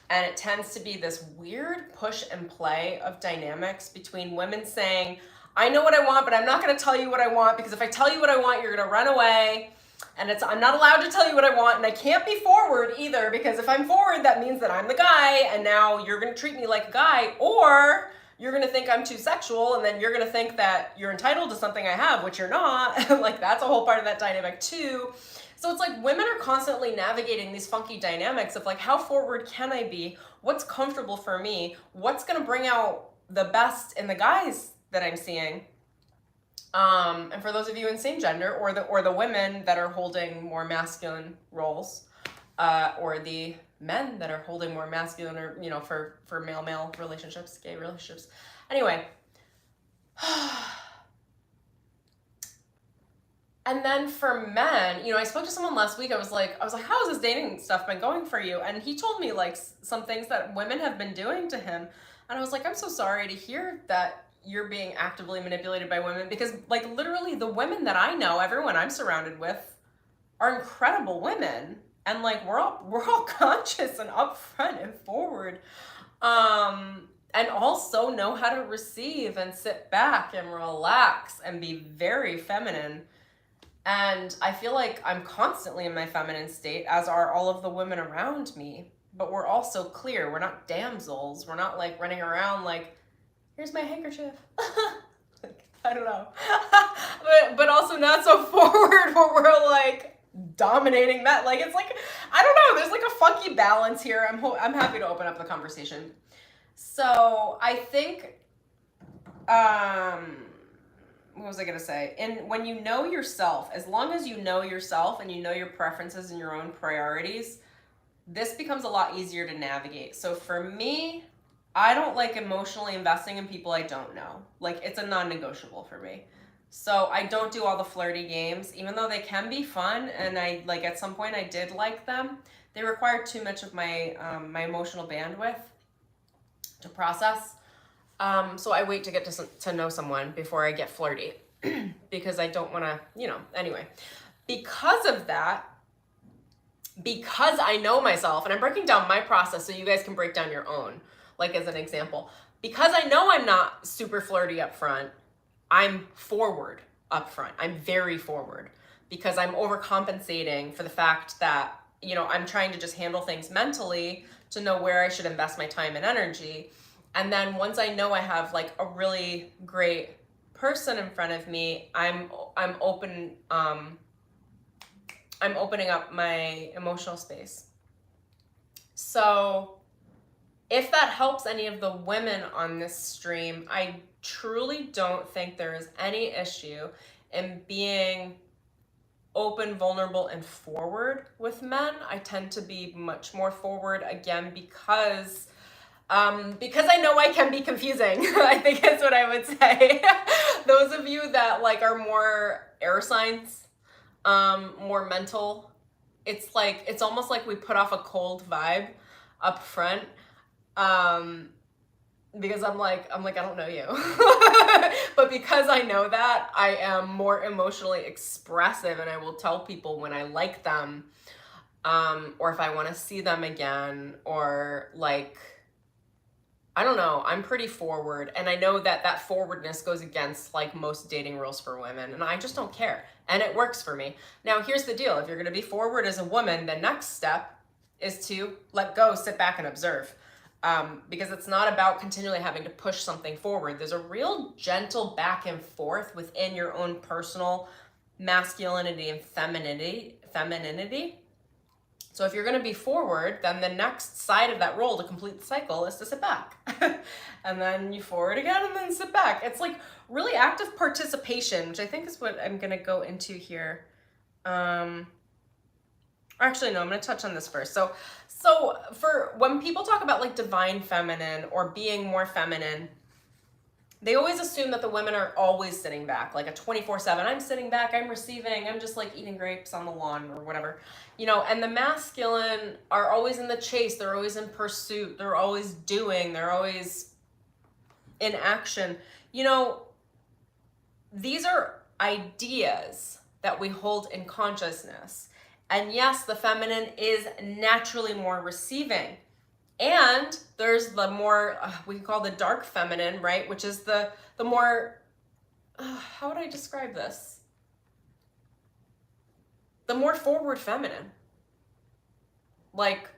And it tends to be this weird push and play of dynamics between women saying, I know what I want, but I'm not going to tell you what I want, because if I tell you what I want, you're going to run away. And I'm not allowed to tell you what I want, and I can't be forward either, because if I'm forward, that means that I'm the guy, and now you're going to treat me like a guy, or you're going to think I'm too sexual, and then you're going to think that you're entitled to something I have, which you're not. Like, that's a whole part of that dynamic too. So it's like women are constantly navigating these funky dynamics of like, how forward can I be? What's comfortable for me? What's going to bring out the best in the guys that I'm seeing? And for those of you in same gender, or the women that are holding more masculine roles, or the men that are holding more masculine, or, you know, for male relationships, gay relationships. Anyway. And then for men, you know, I spoke to someone last week. I was like, how has this dating stuff been going for you? And he told me like some things that women have been doing to him. And I was like, I'm so sorry to hear that you're being actively manipulated by women, because like literally the women that I know, everyone I'm surrounded with, are incredible women. And like, we're all conscious and upfront and forward. And also know how to receive and sit back and relax and be very feminine. And I feel like I'm constantly in my feminine state, as are all of the women around me. But we're also clear. We're not damsels. We're not like running around like, here's my handkerchief. Like, I don't know. but also not so forward where we're like dominating that. Like, it's like, I don't know. There's like a funky balance here. I'm happy to open up the conversation. So I think, what was I going to say? And when you know yourself, as long as you know yourself and you know your preferences and your own priorities, this becomes a lot easier to navigate. So for me, I don't like emotionally investing in people I don't know. Like, it's a non-negotiable for me. So I don't do all the flirty games, even though they can be fun. And I like, at some point I did like them. They required too much of my, my emotional bandwidth to process. So I wait to get to know someone before I get flirty, because I don't want to, you know, anyway. Because of that, because I know myself, and I'm breaking down my process so you guys can break down your own, like as an example. Because I know I'm not super flirty up front, I'm forward up front. I'm very forward, because I'm overcompensating for the fact that, you know, I'm trying to just handle things mentally to know where I should invest my time and energy. And then once I know I have like a really great person in front of me, I'm open, I'm opening up my emotional space. So if that helps any of the women on this stream, I truly don't think there is any issue in being open, vulnerable, and forward with men. I tend to be much more forward, again, because I know I can be confusing. I think that's what I would say. Those of you that like are more air signs, more mental, it's almost like we put off a cold vibe up front. Because I'm like, I don't know you. But because I know that, I am more emotionally expressive, and I will tell people when I like them, or if I want to see them again, or like, I don't know, I'm pretty forward, and I know that that forwardness goes against like most dating rules for women, and I just don't care, and it works for me. Now, here's the deal. If you're going to be forward as a woman, the next step is to let go, sit back, and observe. Because it's not about continually having to push something forward. There's a real gentle back and forth within your own personal masculinity and femininity. So if you're going to be forward, then the next side of that role to complete the cycle is to sit back. And then you forward again and then sit back. It's like really active participation, which I think is what I'm going to go into here. Actually, no, I'm going to touch on this first. So for when people talk about like divine feminine or being more feminine, they always assume that the women are always sitting back, like a 24/7. I'm sitting back, I'm receiving, I'm just like eating grapes on the lawn or whatever, you know. And the masculine are always in the chase. They're always in pursuit. They're always doing. They're always in action. You know, these are ideas that we hold in consciousness. And yes, the feminine is naturally more receiving. And there's the more, we call the dark feminine, right? Which is the more, how would I describe this? The more forward feminine. Like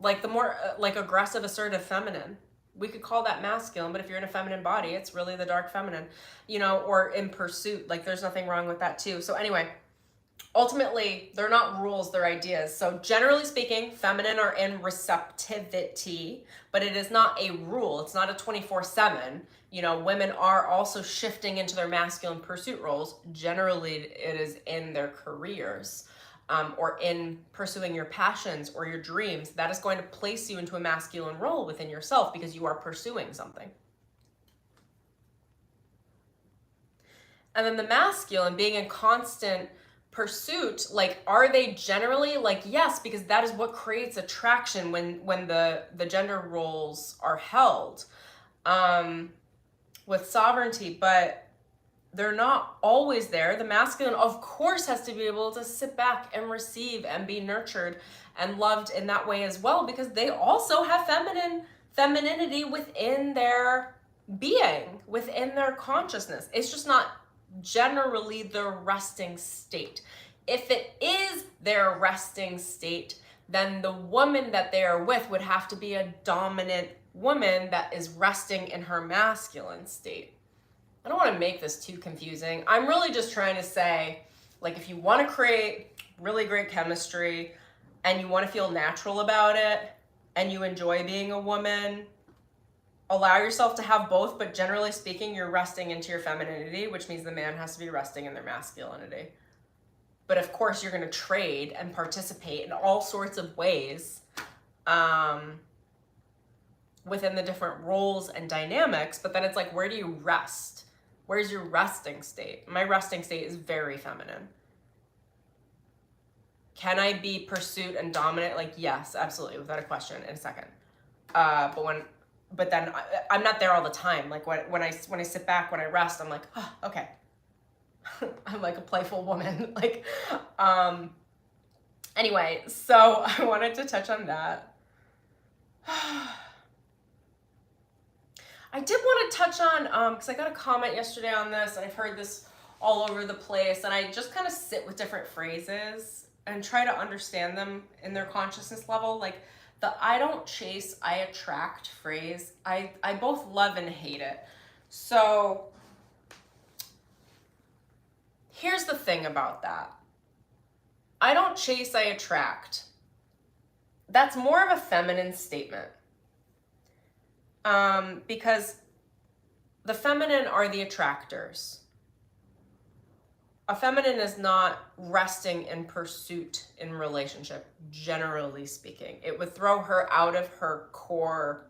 the more like aggressive, assertive feminine. We could call that masculine, but if you're in a feminine body, it's really the dark feminine, you know, or in pursuit. Like there's nothing wrong with that too. So anyway, ultimately, they're not rules, they're ideas. So generally speaking, feminine are in receptivity, but it is not a rule. It's not a 24/7. You know, women are also shifting into their masculine pursuit roles. Generally, it is in their careers, or in pursuing your passions or your dreams. That is going to place you into a masculine role within yourself because you are pursuing something. And then the masculine, being in constant pursuit, like, are they generally like, yes, because that is what creates attraction when the gender roles are held with sovereignty, but they're not always there. The masculine, of course, has to be able to sit back and receive and be nurtured and loved in that way as well, because they also have femininity within their being, within their consciousness. It's just not generally their resting state. If it is their resting state, then the woman that they are with would have to be a dominant woman that is resting in her masculine state. I don't want to make this too confusing. I'm really just trying to say, like, if you want to create really great chemistry and you want to feel natural about it and you enjoy being a woman, allow yourself to have both, but generally speaking, you're resting into your femininity, which means the man has to be resting in their masculinity. But of course, you're going to trade and participate in all sorts of ways within the different roles and dynamics. But then it's like, where do you rest? Where's your resting state? My resting state is very feminine. Can I be pursuit and dominant? Like, yes, absolutely, without a question, in a second. But then I'm not there all the time. Like when I sit back, when I rest, I'm like, oh, okay. I'm like a playful woman. Like, anyway, so I wanted to touch on that. I did want to touch on, because I got a comment yesterday on this, and I've heard this all over the place, and I just kind of sit with different phrases and try to understand them in their consciousness level. Like the I don't chase, I attract phrase, I both love and hate it. So here's the thing about that. I don't chase, I attract. That's more of a feminine statement. Because the feminine are the attractors. A feminine is not resting in pursuit in relationship, generally speaking. It would throw her out of her core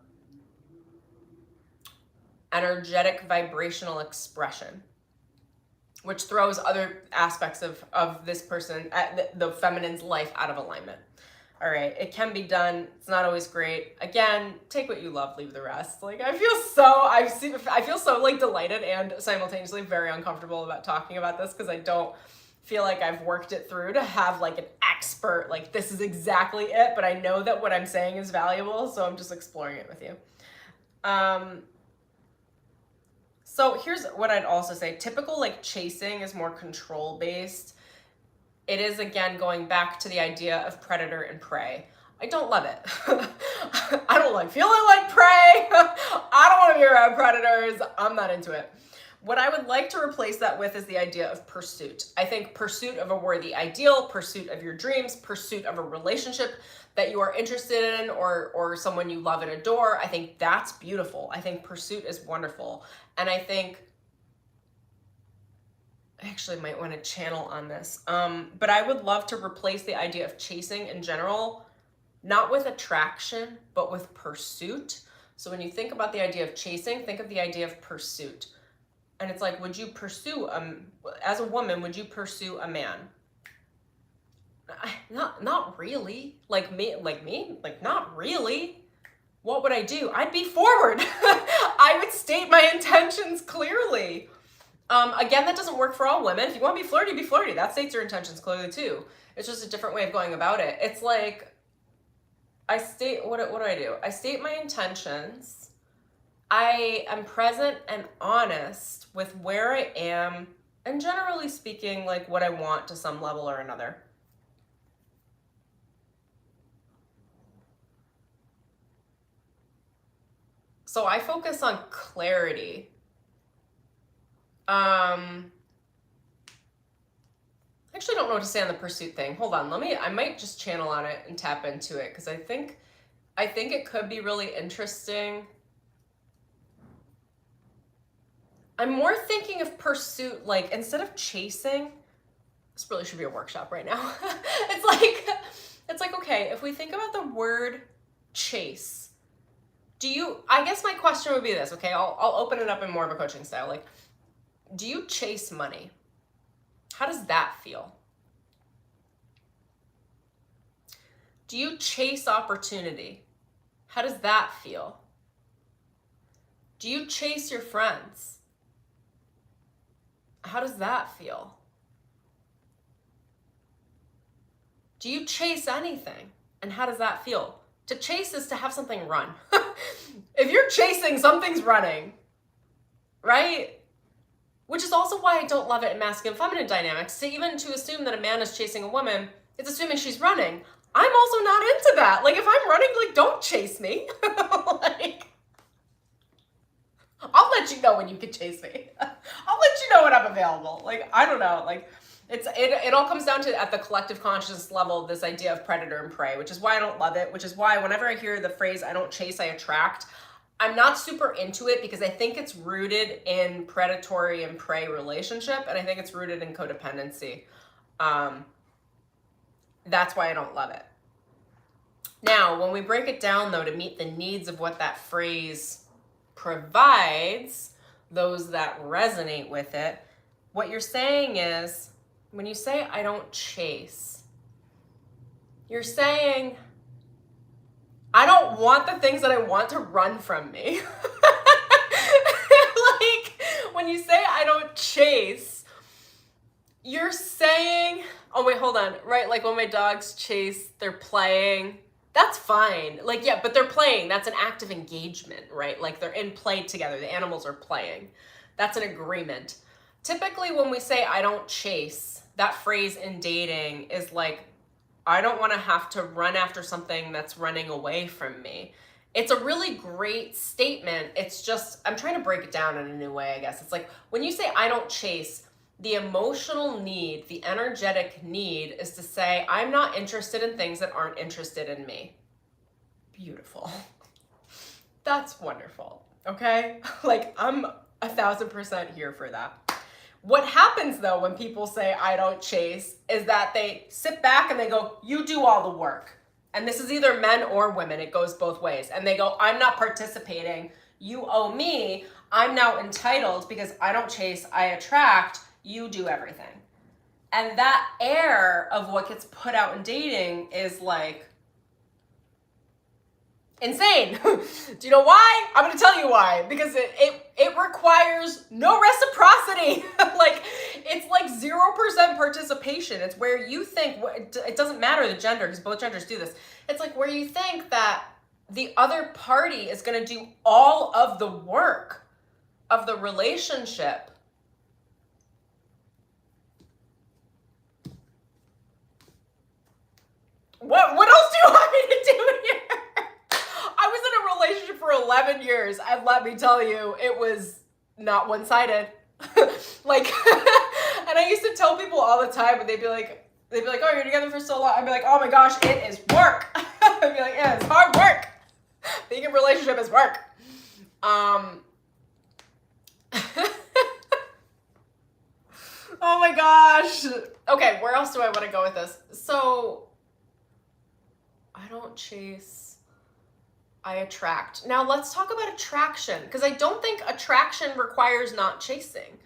energetic vibrational expression, which throws other aspects of this person, the feminine's life, out of alignment. All right, it can be done. It's not always great. Again, take what you love, leave the rest. Like, I feel so like delighted and simultaneously very uncomfortable about talking about this, because I don't feel like I've worked it through to have like an expert, like this is exactly it, but I know that what I'm saying is valuable, so I'm just exploring it with you. So here's what I'd also say. Typical like chasing is more control based. It is, again, going back to the idea of predator and prey. I don't love it. I don't like feeling like prey. I don't want to be around predators. I'm not into it. What I would like to replace that with is the idea of pursuit. I think pursuit of a worthy ideal, pursuit of your dreams, pursuit of a relationship that you are interested in, or someone you love and adore. I think that's beautiful. I think pursuit is wonderful. And I think I actually might want to channel on this. But I would love to replace the idea of chasing in general, not with attraction, but with pursuit. So when you think about the idea of chasing, think of the idea of pursuit. And it's like, would you pursue, as a woman, would you pursue a man? Not really. Like me, not really. What would I do? I'd be forward. I would state my intentions clearly. Again, that doesn't work for all women. If you want to be flirty, be flirty. That states your intentions clearly too. It's just a different way of going about it. It's like, what do I do? I state my intentions. I am present and honest with where I am, and generally speaking, like what I want to some level or another. So I focus on clarity. I actually don't know what to say on the pursuit thing. Hold on, I might just channel on it and tap into it, because I think it could be really interesting. I'm more thinking of pursuit, like instead of chasing, this really should be a workshop right now. It's like, okay, if we think about the word chase, I guess my question would be this, okay? I'll open it up in more of a coaching style. Like, do you chase money? How does that feel? Do you chase opportunity? How does that feel? Do you chase your friends? How does that feel? Do you chase anything? And how does that feel? To chase is to have something run. If you're chasing, something's running, right? Which is also why I don't love it in masculine feminine dynamics. To assume that a man is chasing a woman, it's assuming she's running. I'm also not into that. Like, if I'm running, like, don't chase me. Like, I'll let you know when you can chase me. I'll let you know when I'm available. Like, I don't know. Like, it all comes down to, at the collective consciousness level, this idea of predator and prey, which is why I don't love it, which is why whenever I hear the phrase, I don't chase, I attract, I'm not super into it, because I think it's rooted in predatory and prey relationship, and I think it's rooted in codependency. That's why I don't love it. Now, when we break it down, though, to meet the needs of what that phrase provides, those that resonate with it, what you're saying is, when you say, I don't chase, you're saying, I don't want the things that I want to run from me. Like, when you say, I don't chase, you're saying, oh wait, hold on, right? Like when my dogs chase, they're playing. That's fine. Like, yeah, but they're playing. That's an act of engagement, right? Like they're in play together. The animals are playing. That's an agreement. Typically when we say, I don't chase, that phrase in dating is like, I don't want to have to run after something that's running away from me. It's a really great statement. It's just, I'm trying to break it down in a new way, I guess. It's like, when you say, I don't chase, the emotional need, the energetic need is to say, I'm not interested in things that aren't interested in me. Beautiful. That's wonderful. Okay? Like, I'm 1000% here for that. What happens though when people say I don't chase is that they sit back and they go, you do all the work. And this is either men or women, it goes both ways. And they go, I'm not participating, you owe me, I'm now entitled because I don't chase, I attract, you do everything. And that air of what gets put out in dating is like insane. Do you know why? I'm gonna tell you why. Because it requires no reciprocity. Like, it's like 0% participation. It's where you think, it doesn't matter the gender, because both genders do this. It's like where you think that the other party is gonna do all of the work of the relationship. What else do you want me to do here? I was in a relationship for 11 years, and let me tell you, it was not one-sided. Like, and I used to tell people all the time, and they'd be like, oh, you're together for so long. I'd be like, oh my gosh, it is work. I'd be like, yeah, it's hard work. Being in a relationship is work. Oh my gosh. Okay, where else do I want to go with this? So, I don't chase, I attract. Now let's talk about attraction, because I don't think attraction requires not chasing.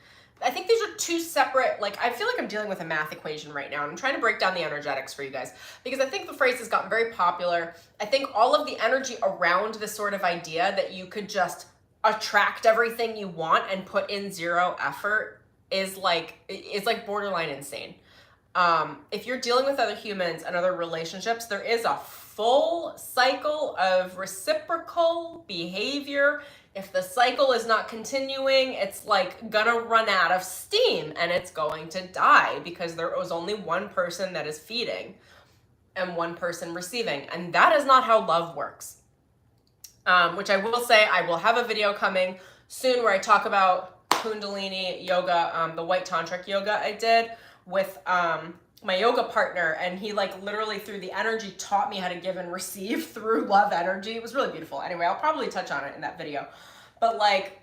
I think these are two separate, like, I feel like I'm dealing with a math equation right now, and I'm trying to break down the energetics for you guys, because I think the phrase has gotten very popular. I think all of the energy around this sort of idea that you could just attract everything you want and put in zero effort is like borderline insane. If you're dealing with other humans and other relationships, there is a full cycle of reciprocal behavior. If the cycle is not continuing, it's like gonna run out of steam and it's going to die because there was only one person that is feeding and one person receiving. And that is not how love works. Which I will say, I will have a video coming soon where I talk about Kundalini yoga, the white tantric yoga I did with my yoga partner, and he like literally through the energy taught me how to give and receive through love energy. It was really beautiful. Anyway, I'll probably touch on it in that video. But like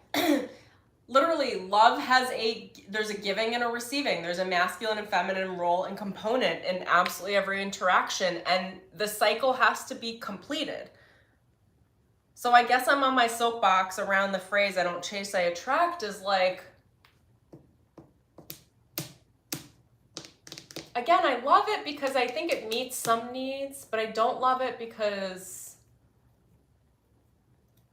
literally love has there's a giving and a receiving. There's a masculine and feminine role and component in absolutely every interaction, and the cycle has to be completed. So I guess I'm on my soapbox around the phrase I don't chase, I attract is like, again, I love it because I think it meets some needs, but I don't love it because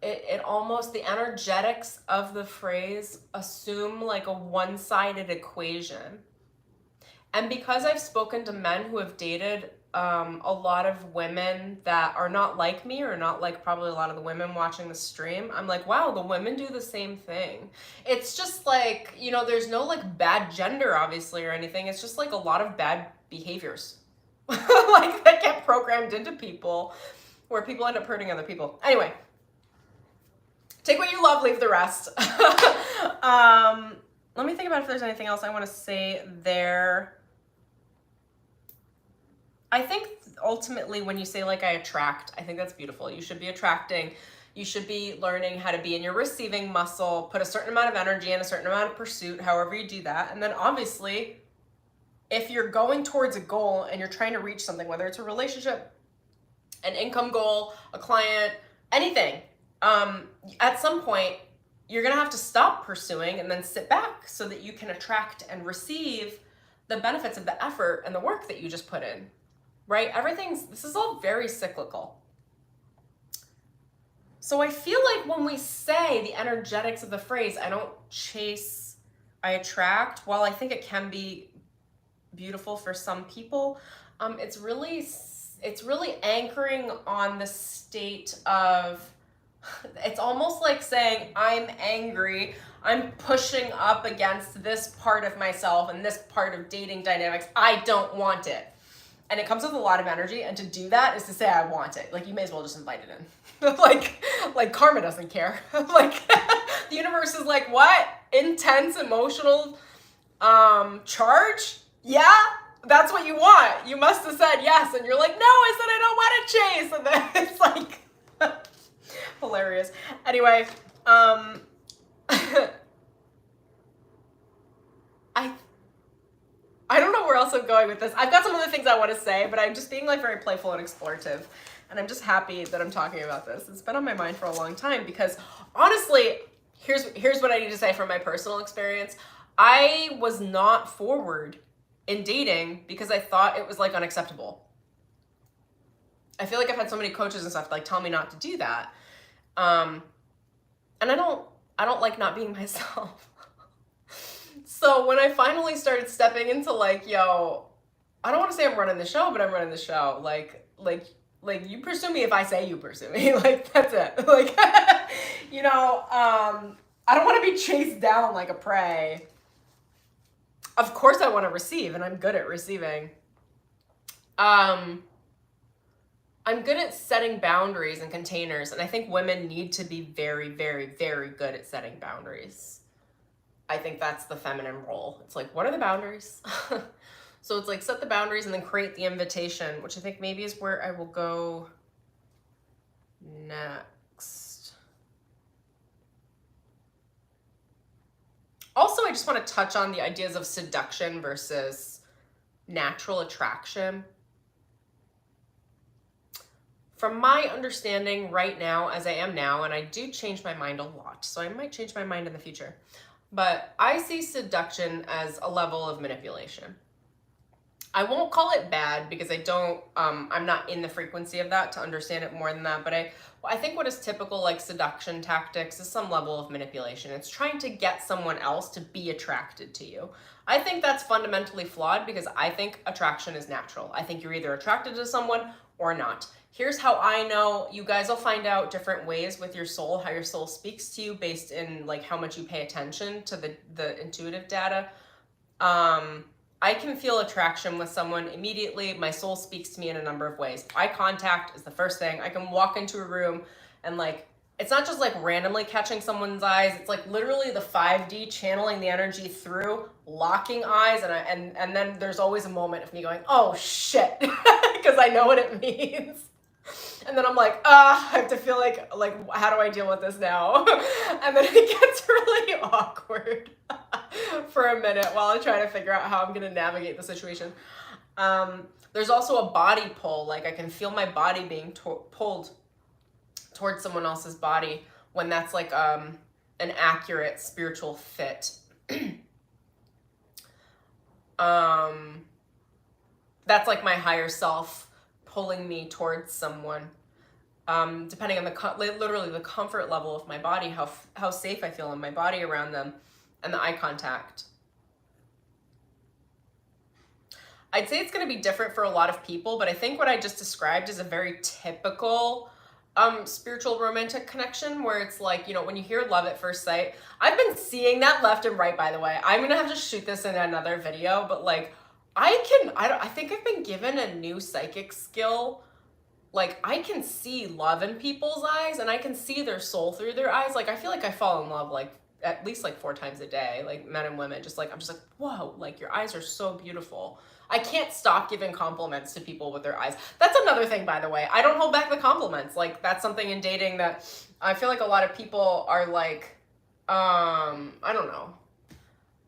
it almost, the energetics of the phrase assume like a one-sided equation. And because I've spoken to men who have dated a lot of women that are not like me, or not like probably a lot of the women watching the stream, I'm like, wow, the women do the same thing. It's just like, you know, there's no like bad gender obviously or anything. It's just like a lot of bad behaviors like that get programmed into people where people end up hurting other people. Anyway, take what you love, leave the rest. Let me think about if there's anything else I want to say there. I think ultimately when you say like I attract, I think that's beautiful. You should be attracting. You should be learning how to be in your receiving muscle, put a certain amount of energy in a certain amount of pursuit, however you do that. And then obviously, if you're going towards a goal and you're trying to reach something, whether it's a relationship, an income goal, a client, anything, at some point, you're gonna have to stop pursuing and then sit back so that you can attract and receive the benefits of the effort and the work that you just put in. Right? This is all very cyclical. So I feel like when we say the energetics of the phrase, I don't chase, I attract, while I think it can be beautiful for some people, it's really anchoring on the state of, it's almost like saying, I'm angry, I'm pushing up against this part of myself and this part of dating dynamics, I don't want it. And it comes with a lot of energy, and to do that is to say I want it. Like, you may as well just invite it in. like karma doesn't care. Like the universe is like, what? Intense emotional charge? Yeah, that's what you want. You must have said yes, and you're like, no, I said I don't want to chase. And then it's like hilarious. Anyway, I else I'm going with this. I've got some other things I want to say, but I'm just being like very playful and explorative. And I'm just happy that I'm talking about this. It's been on my mind for a long time because honestly, here's what I need to say from my personal experience. I was not forward in dating because I thought it was like unacceptable. I feel like I've had so many coaches and stuff like tell me not to do that. And I don't like not being myself. So when I finally started stepping into like, yo, I don't want to say I'm running the show, but I'm running the show. Like you pursue me if I say you pursue me. Like, that's it. Like, you know, I don't want to be chased down like a prey. Of course I want to receive, and I'm good at receiving. I'm good at setting boundaries and containers, and I think women need to be very, very, very good at setting boundaries. I think that's the feminine role. It's like, what are the boundaries? So it's like, set the boundaries and then create the invitation, which I think maybe is where I will go next. Also, I just want to touch on the ideas of seduction versus natural attraction. From my understanding right now, as I am now, and I do change my mind a lot, so I might change my mind in the future, but I see seduction as a level of manipulation. I won't call it bad because I'm not in the frequency of that to understand it more than that, but I think what is typical like seduction tactics is some level of manipulation. It's trying to get someone else to be attracted to you. I think that's fundamentally flawed because I think attraction is natural. I think you're either attracted to someone or not. Here's how I know. You guys will find out different ways with your soul, how your soul speaks to you based in like how much you pay attention to the intuitive data. I can feel attraction with someone immediately. My soul speaks to me in a number of ways. Eye contact is the first thing. I can walk into a room and like, it's not just like randomly catching someone's eyes. It's like literally the 5D channeling the energy through, locking eyes. And then there's always a moment of me going, oh shit, because I know what it means. And then I'm like, I have to feel like, how do I deal with this now? And then it gets really awkward for a minute while I try to figure out how I'm going to navigate the situation. There's also a body pull. Like I can feel my body being pulled towards someone else's body when that's like an accurate spiritual fit. That's like my higher self pulling me towards someone, depending on literally the comfort level of my body, how safe I feel in my body around them, and the eye contact. I'd say it's going to be different for a lot of people, but I think what I just described is a very typical spiritual romantic connection where it's like, you know, when you hear love at first sight, I've been seeing that left and right, by the way. I'm going to have to shoot this in another video, but like, I think I've been given a new psychic skill. Like I can see love in people's eyes and I can see their soul through their eyes. Like I feel like I fall in love like at least like 4 times a day, like men and women, just like, I'm just like, whoa, like your eyes are so beautiful. I can't stop giving compliments to people with their eyes. That's another thing, by the way. I don't hold back the compliments. Like that's something in dating that I feel like a lot of people are like, I don't know.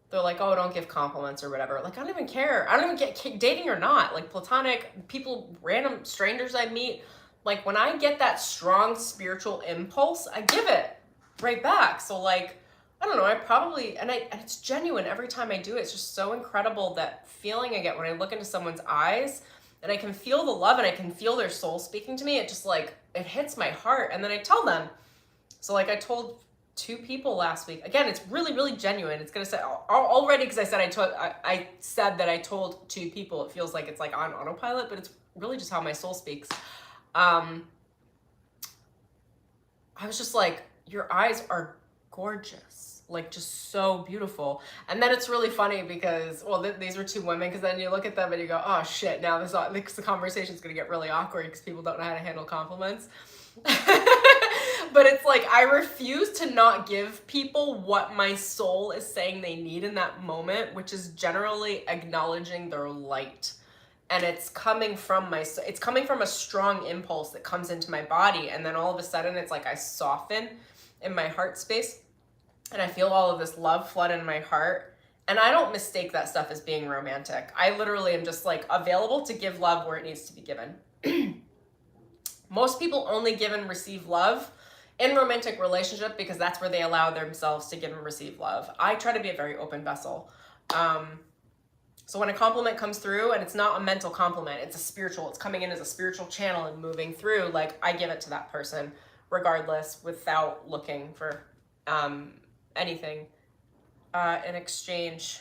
They're like, oh, don't give compliments or whatever. Like, I don't even care. I don't even get dating or not. Like platonic people, random strangers I meet. Like when I get that strong spiritual impulse, I give it right back. So like, I don't know, I probably, and it's genuine every time I do it. It's just so incredible, that feeling I get when I look into someone's eyes and I can feel the love and I can feel their soul speaking to me. It just like, it hits my heart. And then I tell them. So like I told 2 people last week. Again, it's really, really genuine. It's going to say already, because I said that I told 2 people. It feels like it's like on autopilot, but it's really just how my soul speaks. I was just like, your eyes are gorgeous, like just so beautiful. And then it's really funny because, well, these were 2 women, because then you look at them and you go, oh shit, now the conversation's going to get really awkward because people don't know how to handle compliments. But it's like, I refuse to not give people what my soul is saying they need in that moment, which is generally acknowledging their light. And it's coming from a strong impulse that comes into my body. And then all of a sudden it's like I soften in my heart space and I feel all of this love flood in my heart. And I don't mistake that stuff as being romantic. I literally am just like available to give love where it needs to be given. Most people only give and receive love in romantic relationship because that's where they allow themselves to give and receive love. I try to be a very open vessel. So when a compliment comes through, and it's not a mental compliment, it's a spiritual, it's coming in as a spiritual channel and moving through, like I give it to that person regardless, without looking for anything in exchange.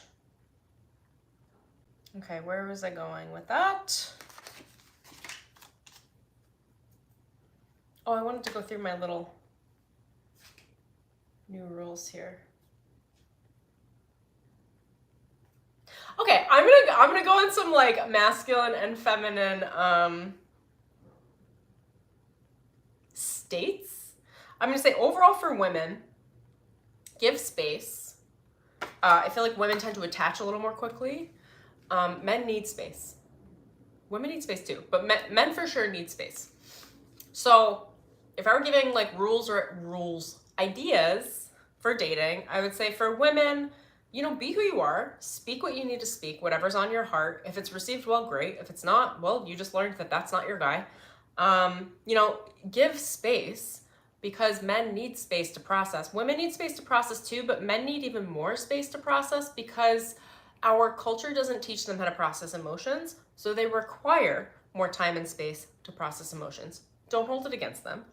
Okay, where was I going with that? Oh, I wanted to go through my little new rules here. Okay, I'm gonna go on some like masculine and feminine states. I'm gonna say overall for women, give space. I feel like women tend to attach a little more quickly. Men need space. Women need space too, but men for sure need space. So if I were giving like ideas for dating, I would say for women, you know, be who you are, speak what you need to speak, whatever's on your heart. If it's received well, great. If it's not, well, you just learned that that's not your guy. You know, give space, because men need space to process. Women need space to process too, but men need even more space to process because our culture doesn't teach them how to process emotions. So they require more time and space to process emotions. Don't hold it against them.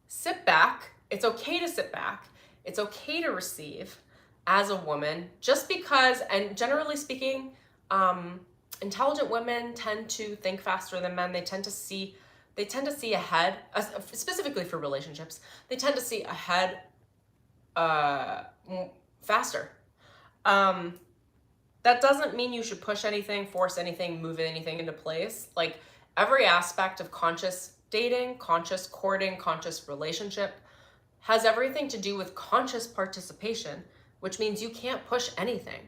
Sit back. It's okay to sit back. It's okay to receive as a woman, just because, and generally speaking, intelligent women tend to think faster than men. They tend to see ahead, specifically for relationships. They tend to see ahead faster. That doesn't mean you should push anything, force anything, move anything into place. Like every aspect of conscious dating, conscious courting, conscious relationship has everything to do with conscious participation, which means you can't push anything.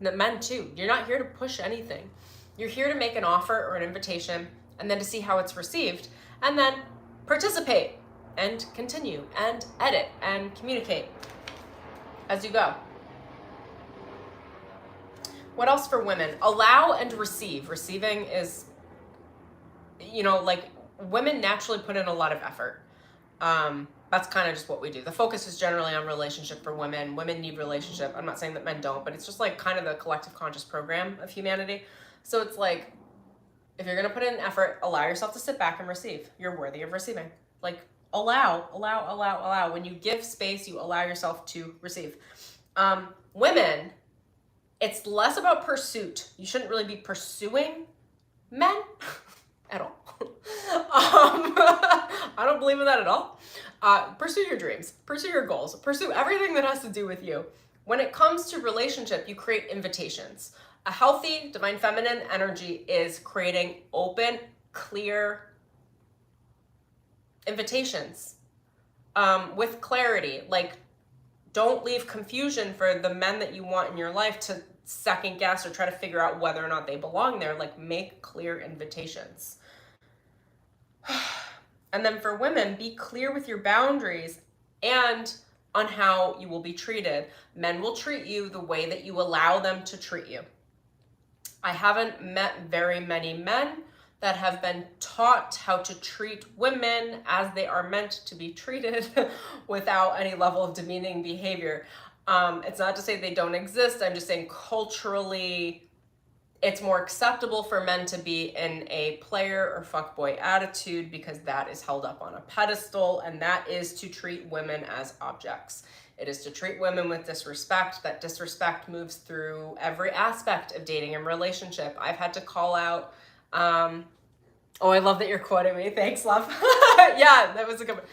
And the men too, you're not here to push anything. You're here to make an offer or an invitation and then to see how it's received, and then participate and continue and edit and communicate as you go. What else for women? Allow and receive. Receiving is, you know, like women naturally put in a lot of effort. That's kind of just what we do. The focus is generally on relationship for women. Women need relationship. I'm not saying that men don't, but it's just like kind of the collective conscious program of humanity. So it's like, if you're going to put in effort, allow yourself to sit back and receive. You're worthy of receiving. Like allow. When you give space, you allow yourself to receive. Women, it's less about pursuit. You shouldn't really be pursuing men at all. I don't believe in that at all. Pursue your dreams, pursue your goals, pursue everything that has to do with you. When it comes to relationship, you create invitations. A healthy divine feminine energy is creating open, clear invitations with clarity. Like, don't leave confusion for the men that you want in your life to second guess or try to figure out whether or not they belong there. Like, make clear invitations. And then for women, be clear with your boundaries and on how you will be treated. Men will treat you the way that you allow them to treat you. I haven't met very many men that have been taught how to treat women as they are meant to be treated without any level of demeaning behavior. It's not to say they don't exist. I'm just saying culturally, it's more acceptable for men to be in a player or fuckboy attitude because that is held up on a pedestal, and that is to treat women as objects. It is to treat women with disrespect. That disrespect moves through every aspect of dating and relationship. I've had to call out, oh, I love that you're quoting me. Thanks, love. Yeah, that was a good one.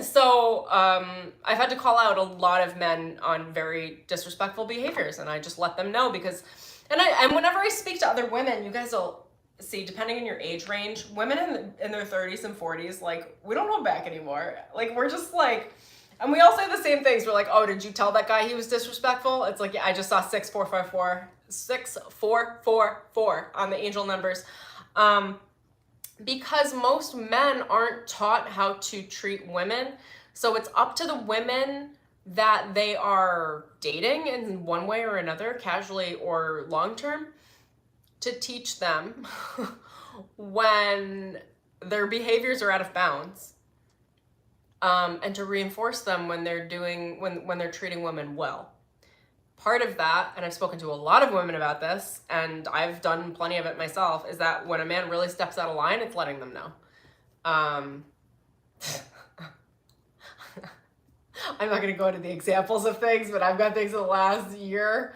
So I've had to call out a lot of men on very disrespectful behaviors, and I just let them know because, and whenever I speak to other women, you guys will see, depending on your age range, women in their 30s and 40s, like, we don't hold back anymore. Like, we're just like, and we all say the same things. We're like, oh, did you tell that guy he was disrespectful? It's like, yeah, I just saw 6444 on the angel numbers. Because most men aren't taught how to treat women. So it's up to the women that they are dating in one way or another, casually or long term, to teach them when their behaviors are out of bounds, and to reinforce them when they're when they're treating women well. Part of that, and I've spoken to a lot of women about this, and I've done plenty of it myself, is that when a man really steps out of line, it's letting them know. I'm not going to go into the examples of things, but I've got things in the last year,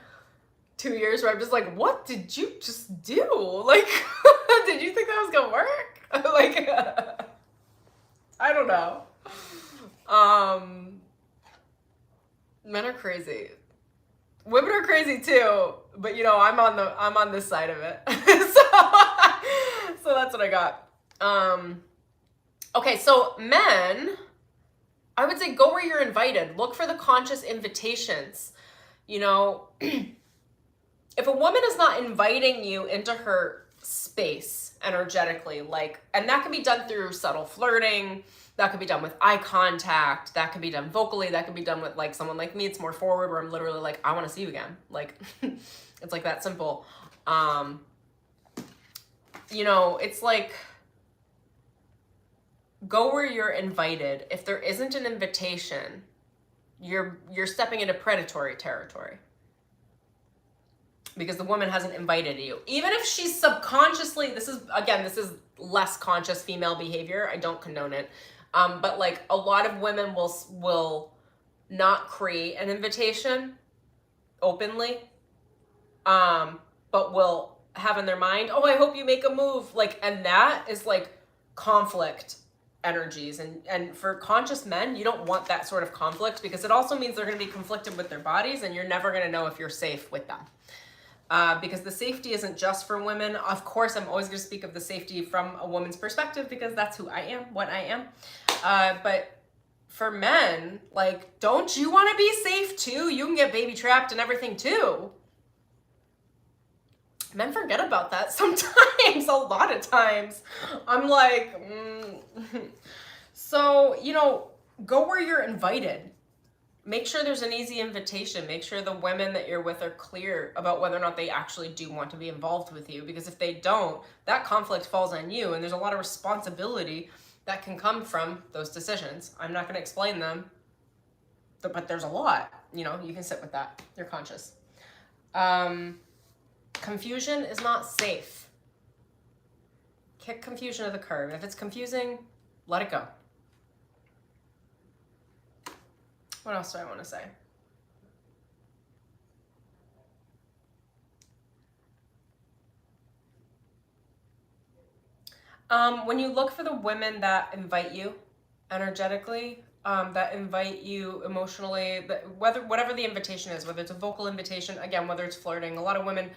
2 years, where I'm just like, what did you just do? Like, did you think that was going to work? Like, I don't know. Men are crazy. Women are crazy too, but you know, I'm on this side of it. So that's what I got. Okay, so men, I would say go where you're invited. Look for the conscious invitations. You know, if a woman is not inviting you into her space energetically, like, and that can be done through subtle flirting, that could be done with eye contact, that could be done vocally, that could be done with like someone like me, it's more forward, where I'm literally like, I want to see you again. Like, it's like that simple. You know, it's like, go where you're invited. If there isn't an invitation, you're stepping into predatory territory, because the woman hasn't invited you. Even if she's subconsciously, this is less conscious female behavior. I don't condone it. But like a lot of women will not create an invitation openly, but will have in their mind, oh, I hope you make a move. Like, and that is like conflict energies. And for conscious men, you don't want that sort of conflict, because it also means they're going to be conflicted with their bodies, and you're never going to know if you're safe with them. Because the safety isn't just for women. Of course, I'm always going to speak of the safety from a woman's perspective, because that's who I am, what I am. But for men, like, don't you want to be safe too? You can get baby trapped and everything too. Men forget about that sometimes, a lot of times. I'm like, So, you know, go where you're invited. Make sure there's an easy invitation. Make sure the women that you're with are clear about whether or not they actually do want to be involved with you. Because if they don't, that conflict falls on you, and there's a lot of responsibility that can come from those decisions. I'm not going to explain them, but there's a lot. You know, you can sit with that. You're conscious. Confusion is not safe. Kick confusion to the curb. If it's confusing, let it go. What else do I want to say? When you look for the women that invite you energetically, that invite you emotionally, whatever the invitation is, whether it's a vocal invitation, again, whether it's flirting, a lot of women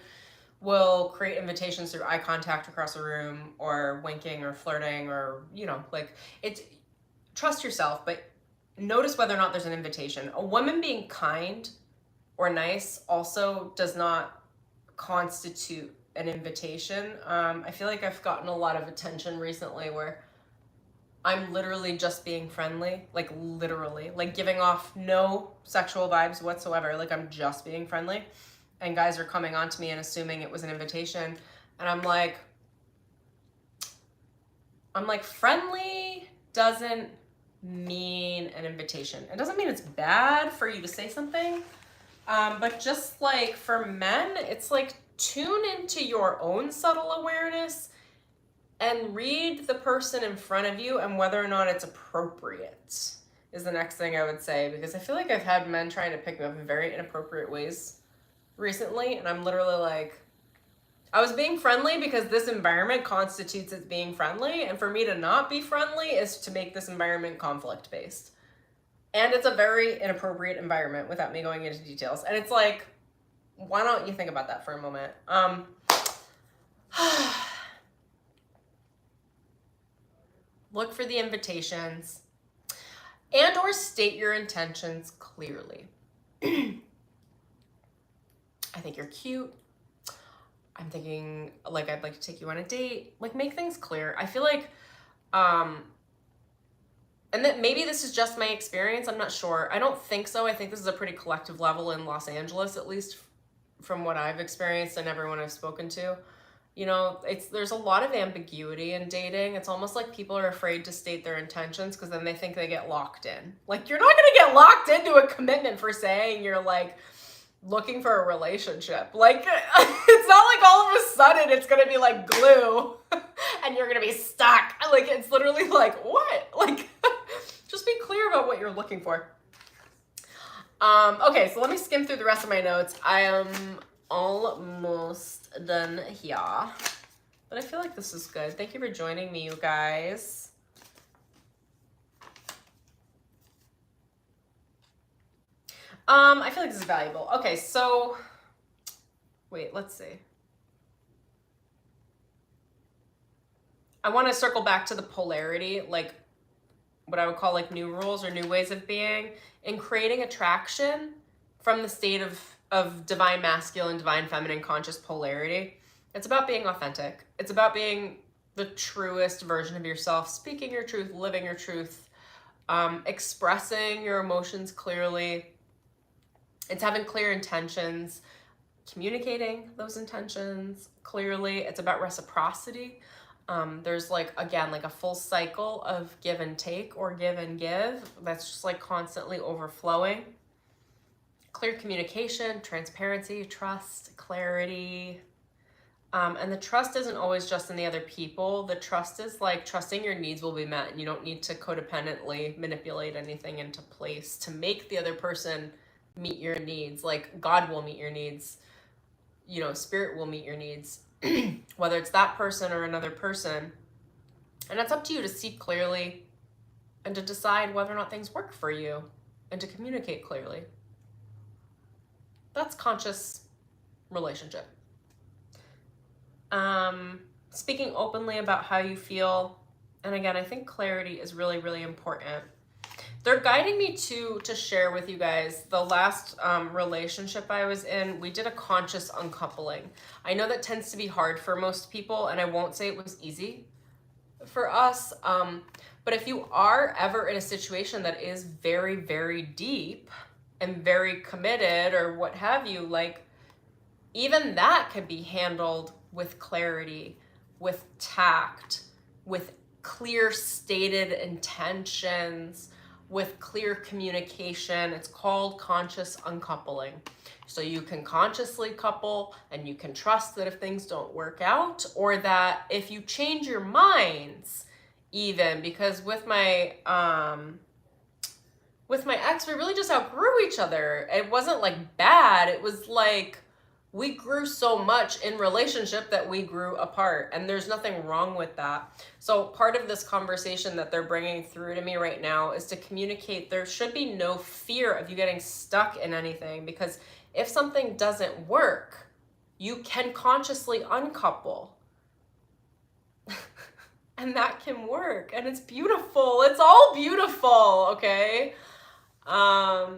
will create invitations through eye contact across a room, or winking, or flirting, or, you know, like, it's, trust yourself, but notice whether or not there's an invitation. A woman being kind or nice also does not constitute an invitation. I feel like I've gotten a lot of attention recently where I'm literally just being friendly, like literally, like giving off no sexual vibes whatsoever. Like, I'm just being friendly, and guys are coming on to me and assuming it was an invitation. And I'm like, friendly doesn't mean an invitation. It doesn't mean it's bad for you to say something. But just like for men, it's like, tune into your own subtle awareness and read the person in front of you, and whether or not it's appropriate is the next thing I would say. Because I feel like I've had men trying to pick me up in very inappropriate ways recently, and I'm literally like, I was being friendly because this environment constitutes as being friendly, and for me to not be friendly is to make this environment conflict based. And it's a very inappropriate environment, without me going into details. And it's like, why don't you think about that for a moment? Look for the invitations, and or state your intentions clearly. I think you're cute. I'm thinking, like, I'd like to take you on a date. Like, make things clear. I feel like and that maybe this is just my experience, I'm not sure. I don't think so. I think this is a pretty collective level in Los Angeles, at least from what I've experienced and everyone I've spoken to. You know, there's a lot of ambiguity in dating. It's almost like people are afraid to state their intentions because then they think they get locked in. Like, you're not gonna get locked into a commitment for saying you're like looking for a relationship. Like, it's not like all of a sudden it's gonna be like glue and you're gonna be stuck. Like, it's literally like, what? Like, just be clear about what you're looking for. Okay, so let me skim through the rest of my notes. I am almost done here, but I feel like this is good. Thank you for joining me, you guys. I feel like this is valuable. Okay, so wait, let's see. I want to circle back to the polarity, like what I would call like new rules or new ways of being in creating attraction from the state of divine masculine, divine feminine, conscious polarity. It's about being authentic. It's about being the truest version of yourself, speaking your truth, living your truth, expressing your emotions clearly. It's having clear intentions, communicating those intentions clearly. It's about reciprocity. There's like, again, like a full cycle of give and take or give and give. That's just like constantly overflowing. Clear communication, transparency, trust, clarity. And the trust isn't always just in the other people. The trust is like trusting your needs will be met and you don't need to codependently manipulate anything into place to make the other person meet your needs. Like, God will meet your needs. You know, spirit will meet your needs, whether it's that person or another person. And it's up to you to see clearly and to decide whether or not things work for you and to communicate clearly. That's conscious relationship. Speaking openly about how you feel. And again, I think clarity is really, really important. They're guiding me to share with you guys the last relationship I was in. We did a conscious uncoupling. I know that tends to be hard for most people, and I won't say it was easy for us. But if you are ever in a situation that is very, very deep and very committed or what have you, like, even that can be handled with clarity, with tact, with clear stated intentions, with clear communication. It's called conscious uncoupling. So you can consciously couple and you can trust that if things don't work out, or that if you change your minds, even because with my ex, we really just outgrew each other. It wasn't like bad. It was like we grew so much in relationship that we grew apart, and there's nothing wrong with that. So part of this conversation that they're bringing through to me right now is to communicate there should be no fear of you getting stuck in anything, because if something doesn't work, you can consciously uncouple. And that can work, and it's beautiful. It's all beautiful, okay? I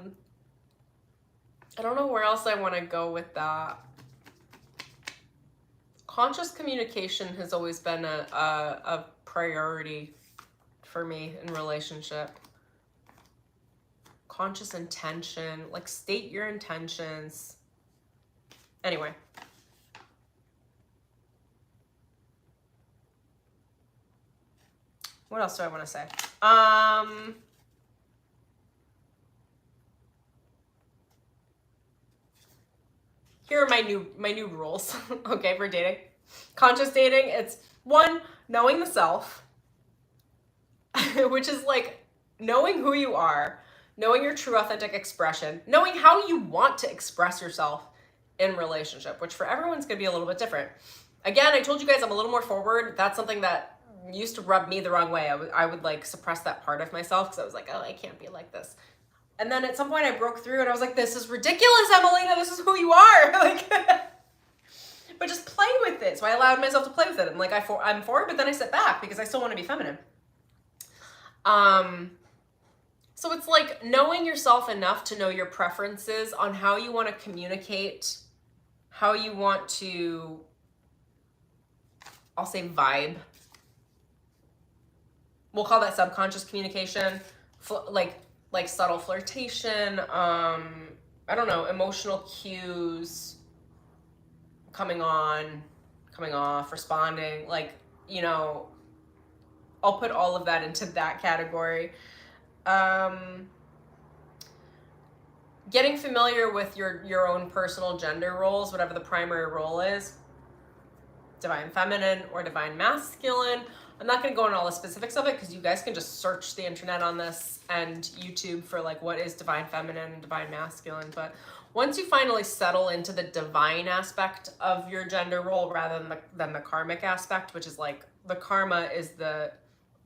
don't know where else I want to go with that. Conscious communication has always been a priority for me in relationship. Conscious intention, like state your intentions. Anyway. What else do I want to say? Here are my new rules, okay, for dating. Conscious dating, it's 1, knowing the self, which is like knowing who you are, knowing your true authentic expression, knowing how you want to express yourself in relationship, which for everyone's gonna be a little bit different. Again, I told you guys I'm a little more forward. That's something that used to rub me the wrong way. I would like suppress that part of myself because I was like, oh, I can't be like this. And then at some point I broke through and I was like, this is ridiculous, Emelina, this is who you are. Like, but just play with it. So I allowed myself to play with it. I'm like, I'm for it, but then I sit back because I still want to be feminine. So it's like knowing yourself enough to know your preferences on how you want to communicate, how you want to, I'll say, vibe. we'll call that subconscious communication, like subtle flirtation, I don't know, emotional cues, coming on, coming off, responding, like, you know, I'll put all of that into that category. Getting familiar with your own personal gender roles, whatever the primary role is, divine feminine or divine masculine. I'm not going to go into all the specifics of it because you guys can just search the internet on this and YouTube for like what is divine feminine and divine masculine. But once you finally settle into the divine aspect of your gender role rather than the karmic aspect, which is like the karma is the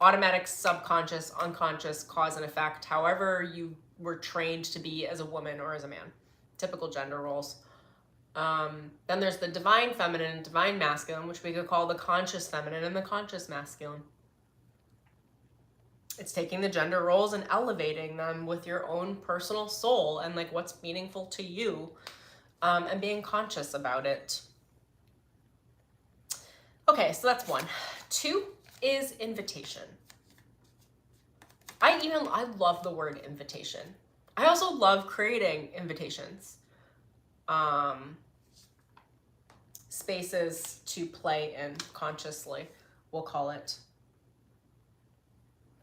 automatic, subconscious, unconscious cause and effect, however you were trained to be as a woman or as a man, typical gender roles. Then there's the divine feminine and divine masculine, which we could call the conscious feminine and the conscious masculine. It's taking the gender roles and elevating them with your own personal soul and like what's meaningful to you, and being conscious about it. Okay, so that's 1. 2 is invitation. I love the word invitation. I also love creating invitations. Spaces to play in consciously, we'll call it.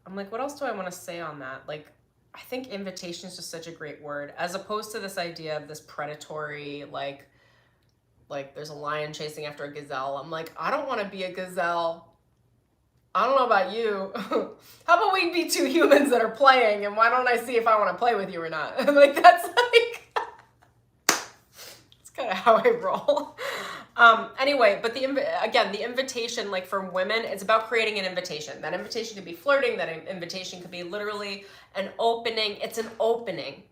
I'm like, what else do I want to say on that? Like, I think invitation is just such a great word, as opposed to this idea of this predatory, like there's a lion chasing after a gazelle. I'm like, I don't want to be a gazelle. I don't know about you. How about we be 2 humans that are playing, and why don't I see if I want to play with you or not? Like, that's like, it's kind of how I roll. Anyway, but the invitation, like for women, it's about creating an invitation. That invitation could be flirting. That invitation could be literally an opening. It's an opening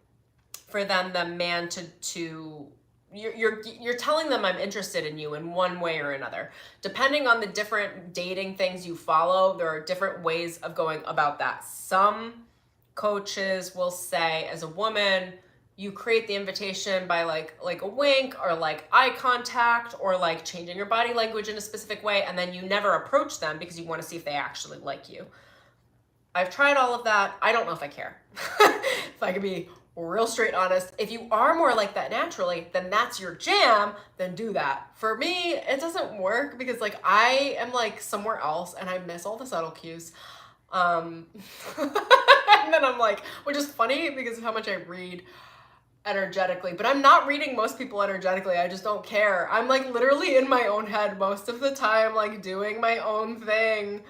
for them, the man to you're telling them I'm interested in you in one way or another. Depending on the different dating things you follow, there are different ways of going about that. Some coaches will say, as a woman, you create the invitation by like a wink or like eye contact or like changing your body language in a specific way, and then you never approach them because you want to see if they actually like you. I've tried all of that. I don't know if I care. If I could be real straight honest, if you are more like that naturally, then that's your jam, then do that. For me, it doesn't work because like I am like somewhere else and I miss all the subtle cues. And then I'm like, which is funny because of how much I read energetically, but I'm not reading most people energetically. I just don't care. I'm like literally in my own head most of the time, like doing my own thing.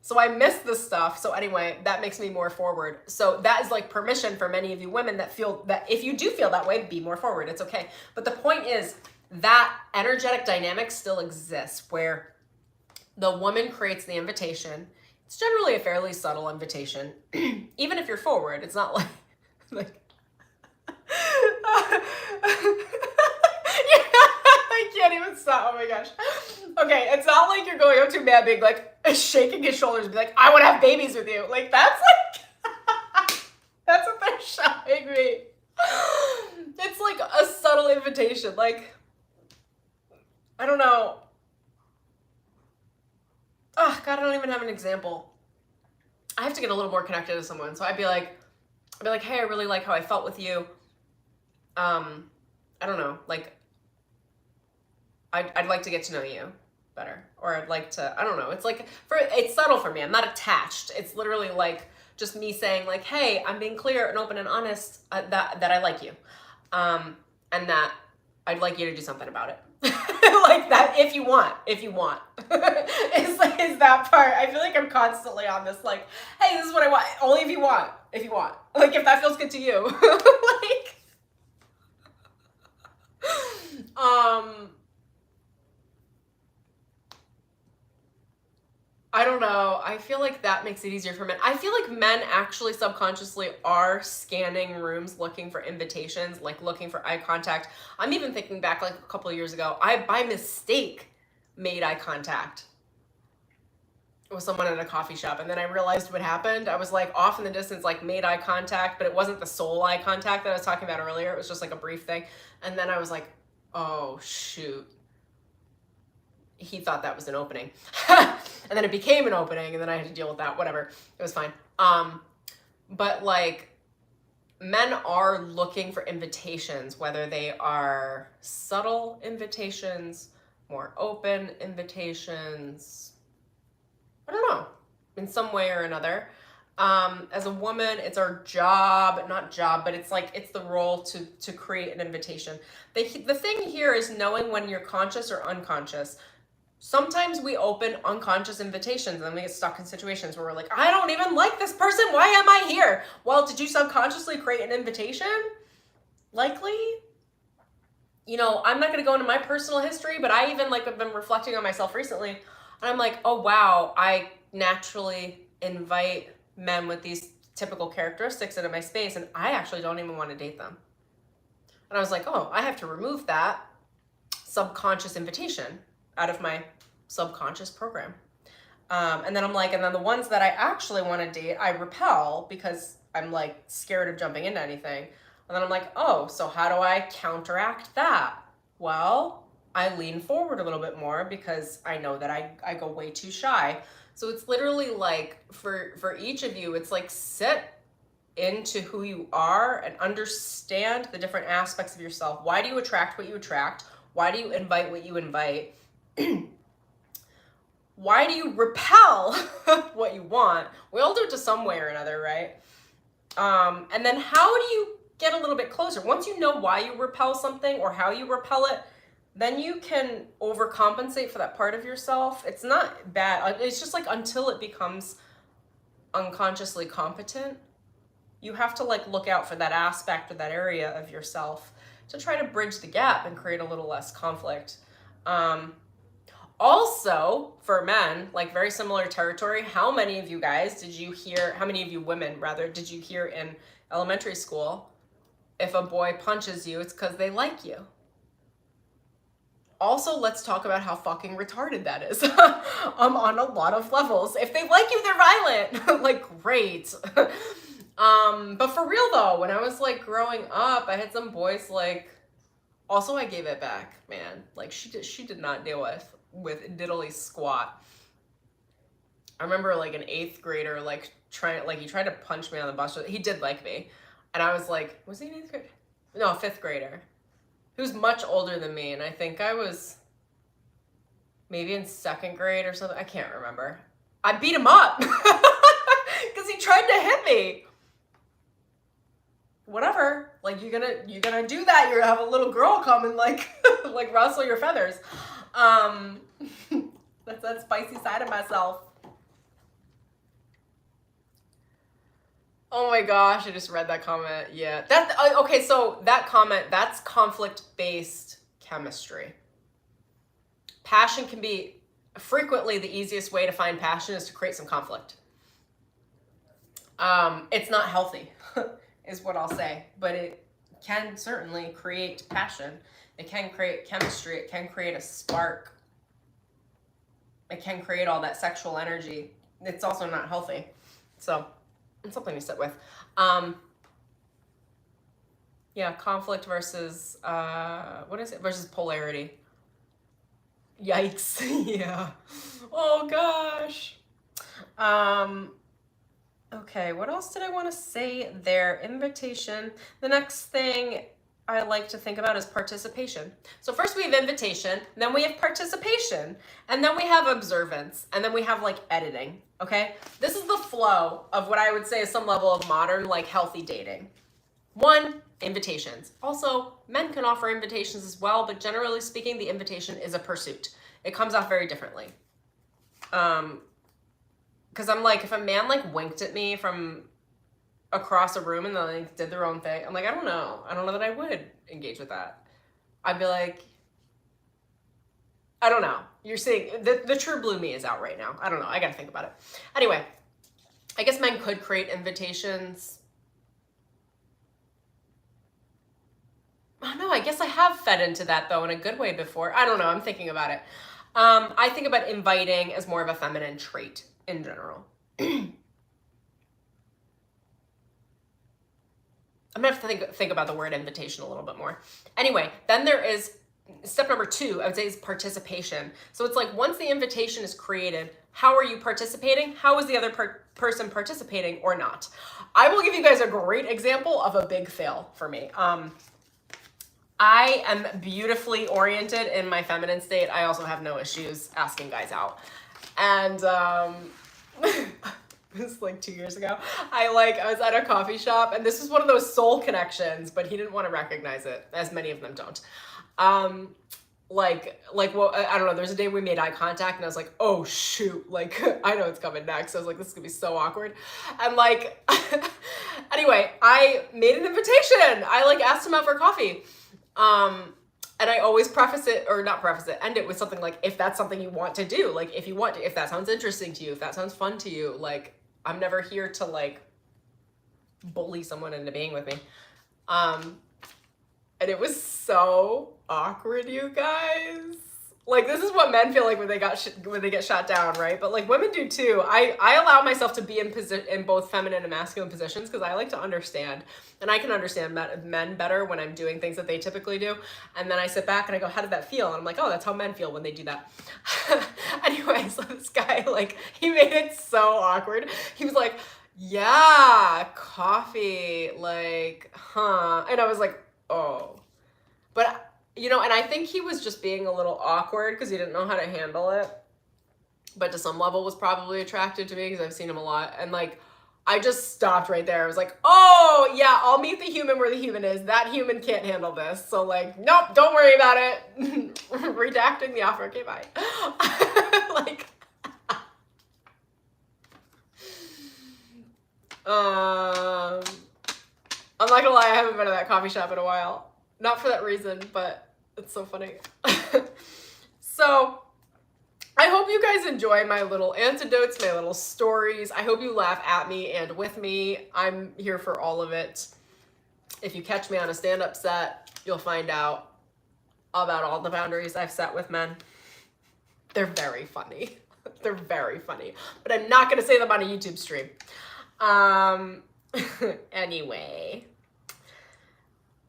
So I miss this stuff. So anyway, that makes me more forward. So that is like permission for many of you women that feel that if you do feel that way, be more forward. It's okay. But the point is that energetic dynamic still exists where the woman creates the invitation. It's generally a fairly subtle invitation. Even if you're forward, it's not like I can't even stop. Oh my gosh. Okay, it's not like you're going up to a man being like shaking his shoulders and be like, I want to have babies with you. Like that's like that's what they're showing me. It's like a subtle invitation. Like, I don't know. Oh God, I don't even have an example. I have to get a little more connected to someone. So I'd be like, hey, I really like how I felt with you. I don't know, like, I'd like to get to know you better, or I'd like to, I don't know. It's like, it's subtle for me. I'm not attached. It's literally like just me saying like, hey, I'm being clear and open and honest that I like you. And that I'd like you to do something about it. Like that, if you want, is that part. I feel like I'm constantly on this, like, hey, this is what I want. Only if you want, like, if that feels good to you. Like, I don't know. I feel like that makes it easier for men. I feel like men actually subconsciously are scanning rooms looking for invitations, like looking for eye contact. I'm even thinking back like a couple of years ago, I by mistake made eye contact with someone at a coffee shop, and then I realized what happened. I was like off in the distance, like made eye contact, but it wasn't the soul eye contact that I was talking about earlier. It was just like a brief thing. And then I was like, oh shoot. He thought that was an opening. And then it became an opening, and then I had to deal with that, whatever. It was fine. But like, men are looking for invitations, whether they are subtle invitations, more open invitations, I don't know, in some way or another. As a woman, it's our job, not job, but it's like, it's the role to create an invitation. The thing here is knowing when you're conscious or unconscious. Sometimes we open unconscious invitations and then we get stuck in situations where we're like, I don't even like this person. Why am I here? Well, did you subconsciously create an invitation? Likely. You know, I'm not going to go into my personal history, but I even like have been reflecting on myself recently. And I'm like, oh, wow, I naturally invite men with these typical characteristics into my space, and I actually don't even want to date them. And I was like, oh, I have to remove that subconscious invitation out of my subconscious program. And then I'm like, and then the ones that I actually want to date, I repel because I'm like scared of jumping into anything. And then I'm like, oh, so how do I counteract that? Well, I lean forward a little bit more because I know that I go way too shy. So it's literally like for each of you, it's like sit into who you are and understand the different aspects of yourself. Why do you attract what you attract? Why do you invite what you invite? Why do you repel what you want? We all do it to some way or another, right? And then how do you get a little bit closer? Once you know why you repel something or how you repel it, then you can overcompensate for that part of yourself. It's not bad. It's just like until it becomes unconsciously competent, you have to like look out for that aspect or that area of yourself to try to bridge the gap and create a little less conflict. Also, for men, like very similar territory, how many of you guys did you hear, how many of you women rather, did you hear in elementary school, if a boy punches you, it's because they like you? Also, let's talk about how fucking retarded that is on a lot of levels. If they like you, they're violent. Like, great. But for real though, when I was like growing up, I had some boys like, also I gave it back, man. Like she did not deal with diddly squat. I remember like an 8th grader like he tried to punch me on the bus. He did like me. And I was like, was he an 8th grader? No, 5th grader. He was much older than me, and I think I was maybe in 2nd grade or something. I can't remember. I beat him up because he tried to hit me. Whatever, like you're gonna do that. You're gonna have a little girl come and like like rustle your feathers. That's that spicy side of myself. Oh my gosh, I just read that comment. Yeah, okay, so that comment, that's conflict-based chemistry. Passion can be, frequently the easiest way to find passion is to create some conflict. It's not healthy, is what I'll say, but it can certainly create passion. It can create chemistry. It can create a spark. It can create all that sexual energy. It's also not healthy. So it's something to sit with. Yeah, conflict versus, what is it? Versus polarity. Yikes. Yeah. Oh gosh. Okay, what else did I want to say there? Invitation. The next thing I like to think about is participation. So first we have invitation, then we have participation, and then we have observance, and then we have like editing, okay? This is the flow of what I would say is some level of modern, like healthy dating. 1, invitations. Also, men can offer invitations as well, but generally speaking, the invitation is a pursuit. It comes off very differently. Because I'm like, if a man like winked at me from across a room and then like did their own thing, I'm like, I don't know that I would engage with that. I'd be like, I don't know. You're seeing the true blue me is out right now. I don't know. I gotta think about it. Anyway, I guess men could create invitations. Oh no, I guess I have fed into that though in a good way before. I don't know. I'm thinking about it. I think about inviting as more of a feminine trait in general. I'm gonna have to think about the word invitation a little bit more. Anyway, then there is step number 2, I would say, is participation. So it's like, once the invitation is created, how are you participating? How is the other person participating or not? I will give you guys a great example of a big fail for me. I am beautifully oriented in my feminine state. I also have no issues asking guys out. And it was like 2 years ago. I was at a coffee shop, and this was one of those soul connections, but he didn't want to recognize it, as many of them don't. Well, I don't know, there's a day we made eye contact, and I was like, oh shoot, like, I know it's coming next. I was like, this is gonna be so awkward. And like, anyway, I made an invitation. I like asked him out for coffee. And I always end it with something like, if that's something you want to do, like, if that sounds interesting to you, if that sounds fun to you, like, I'm never here to like bully someone into being with me. And it was so awkward, you guys. Like, this is what men feel like when they get shot down, right? But like, women do too. I allow myself to be in both feminine and masculine positions, because I like to understand, and I can understand men better when I'm doing things that they typically do. And then I sit back and I go, how did that feel? And I'm like, oh, that's how men feel when they do that. Anyway, so this guy, like, he made it so awkward. He was like, yeah, coffee, like, huh? And I was like, oh. But you know, and I think he was just being a little awkward because he didn't know how to handle it. But to some level was probably attracted to me because I've seen him a lot. And like, I just stopped right there. I was like, oh yeah, I'll meet the human where the human is. That human can't handle this. So like, nope, don't worry about it. Redacting the offer. Okay, bye. Like, I'm not gonna lie, I haven't been to that coffee shop in a while. Not for that reason, but it's so funny. So I hope you guys enjoy my little antidotes, my little stories. I hope you laugh at me and with me. I'm here for all of it. If you catch me on a stand-up set, you'll find out about all the boundaries I've set with men. They're very funny. They're very funny. But I'm not going to say them on a YouTube stream. Anyway.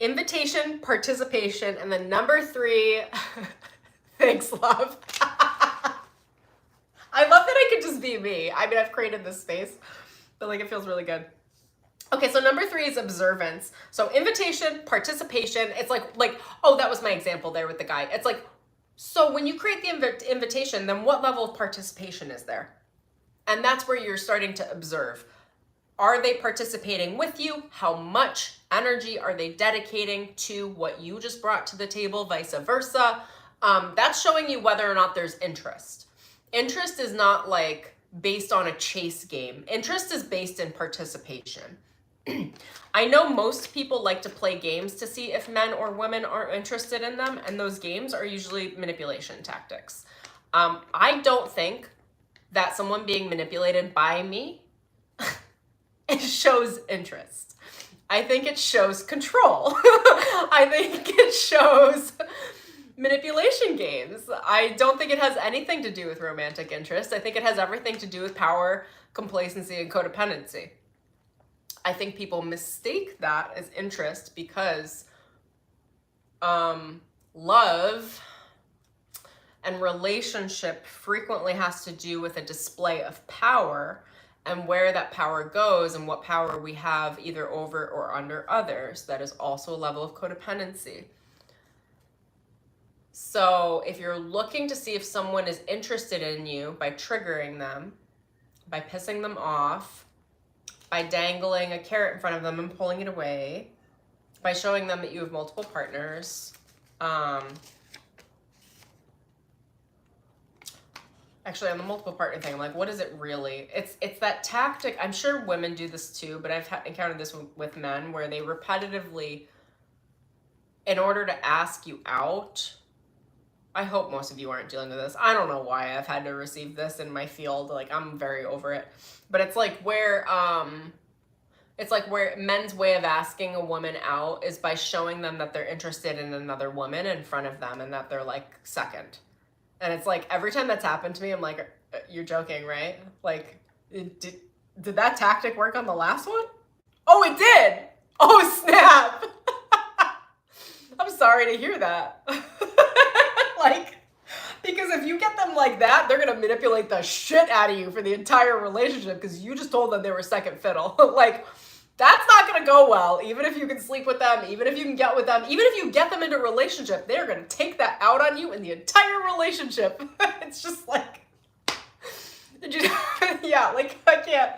Invitation, participation, and then number 3, thanks, love. I love that I could just be me. I mean, I've created this space, but like, it feels really good. Okay, so number 3 is observance. So invitation, participation, it's like, oh, that was my example there with the guy. It's like, so when you create the invitation, then what level of participation is there? And that's where you're starting to observe. Are they participating with you? How much energy are they dedicating to what you just brought to the table, vice versa? That's showing you whether or not there's interest. Interest is not like based on a chase game. Interest is based in participation. I know most people like to play games to see if men or women are interested in them, and those games are usually manipulation tactics. I don't think that someone being manipulated by me it shows interest. I think it shows control. I think it shows manipulation games. I don't think it has anything to do with romantic interest. I think it has everything to do with power, complacency, and codependency. I think people mistake that as interest because love and relationship frequently has to do with a display of power, and where that power goes and what power we have either over or under others. That is also a level of codependency. So if you're looking to see if someone is interested in you by triggering them, by pissing them off, by dangling a carrot in front of them and pulling it away, by showing them that you have multiple partners, actually, on the multiple partner thing, I'm like, what is it really? It's that tactic. I'm sure women do this too, but I've encountered this with men where they repetitively, in order to ask you out, I hope most of you aren't dealing with this. I don't know why I've had to receive this in my field. Like, I'm very over it. But it's like where men's way of asking a woman out is by showing them that they're interested in another woman in front of them and that they're like second. And it's like, every time that's happened to me, I'm like, you're joking, right? Like, did that tactic work on the last one? Oh, it did. Oh, snap. I'm sorry to hear that. if you get them like that, they're gonna manipulate the shit out of you for the entire relationship because you just told them they were second fiddle. Like, that's not gonna go well. Even if you can sleep with them, even if you can get with them, even if you get them into a relationship, they're gonna take that out on you in the entire relationship. It's just like, yeah, like I can't.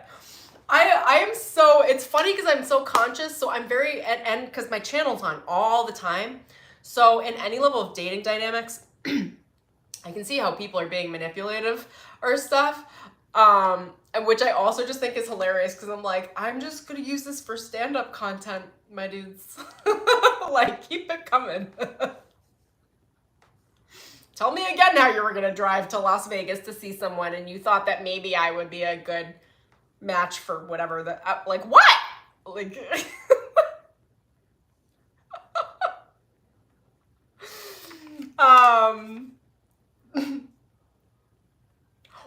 I am so, it's funny because I'm so conscious, so I'm very, and because my channel's on all the time, so in any level of dating dynamics, I can see how people are being manipulative or stuff, and which I also just think is hilarious because I'm like, I'm just gonna use this for stand-up content, my dudes. Like, keep it coming. Tell me again how you were gonna drive to Las Vegas to see someone and you thought that maybe I would be a good match for whatever the, like, what? Like,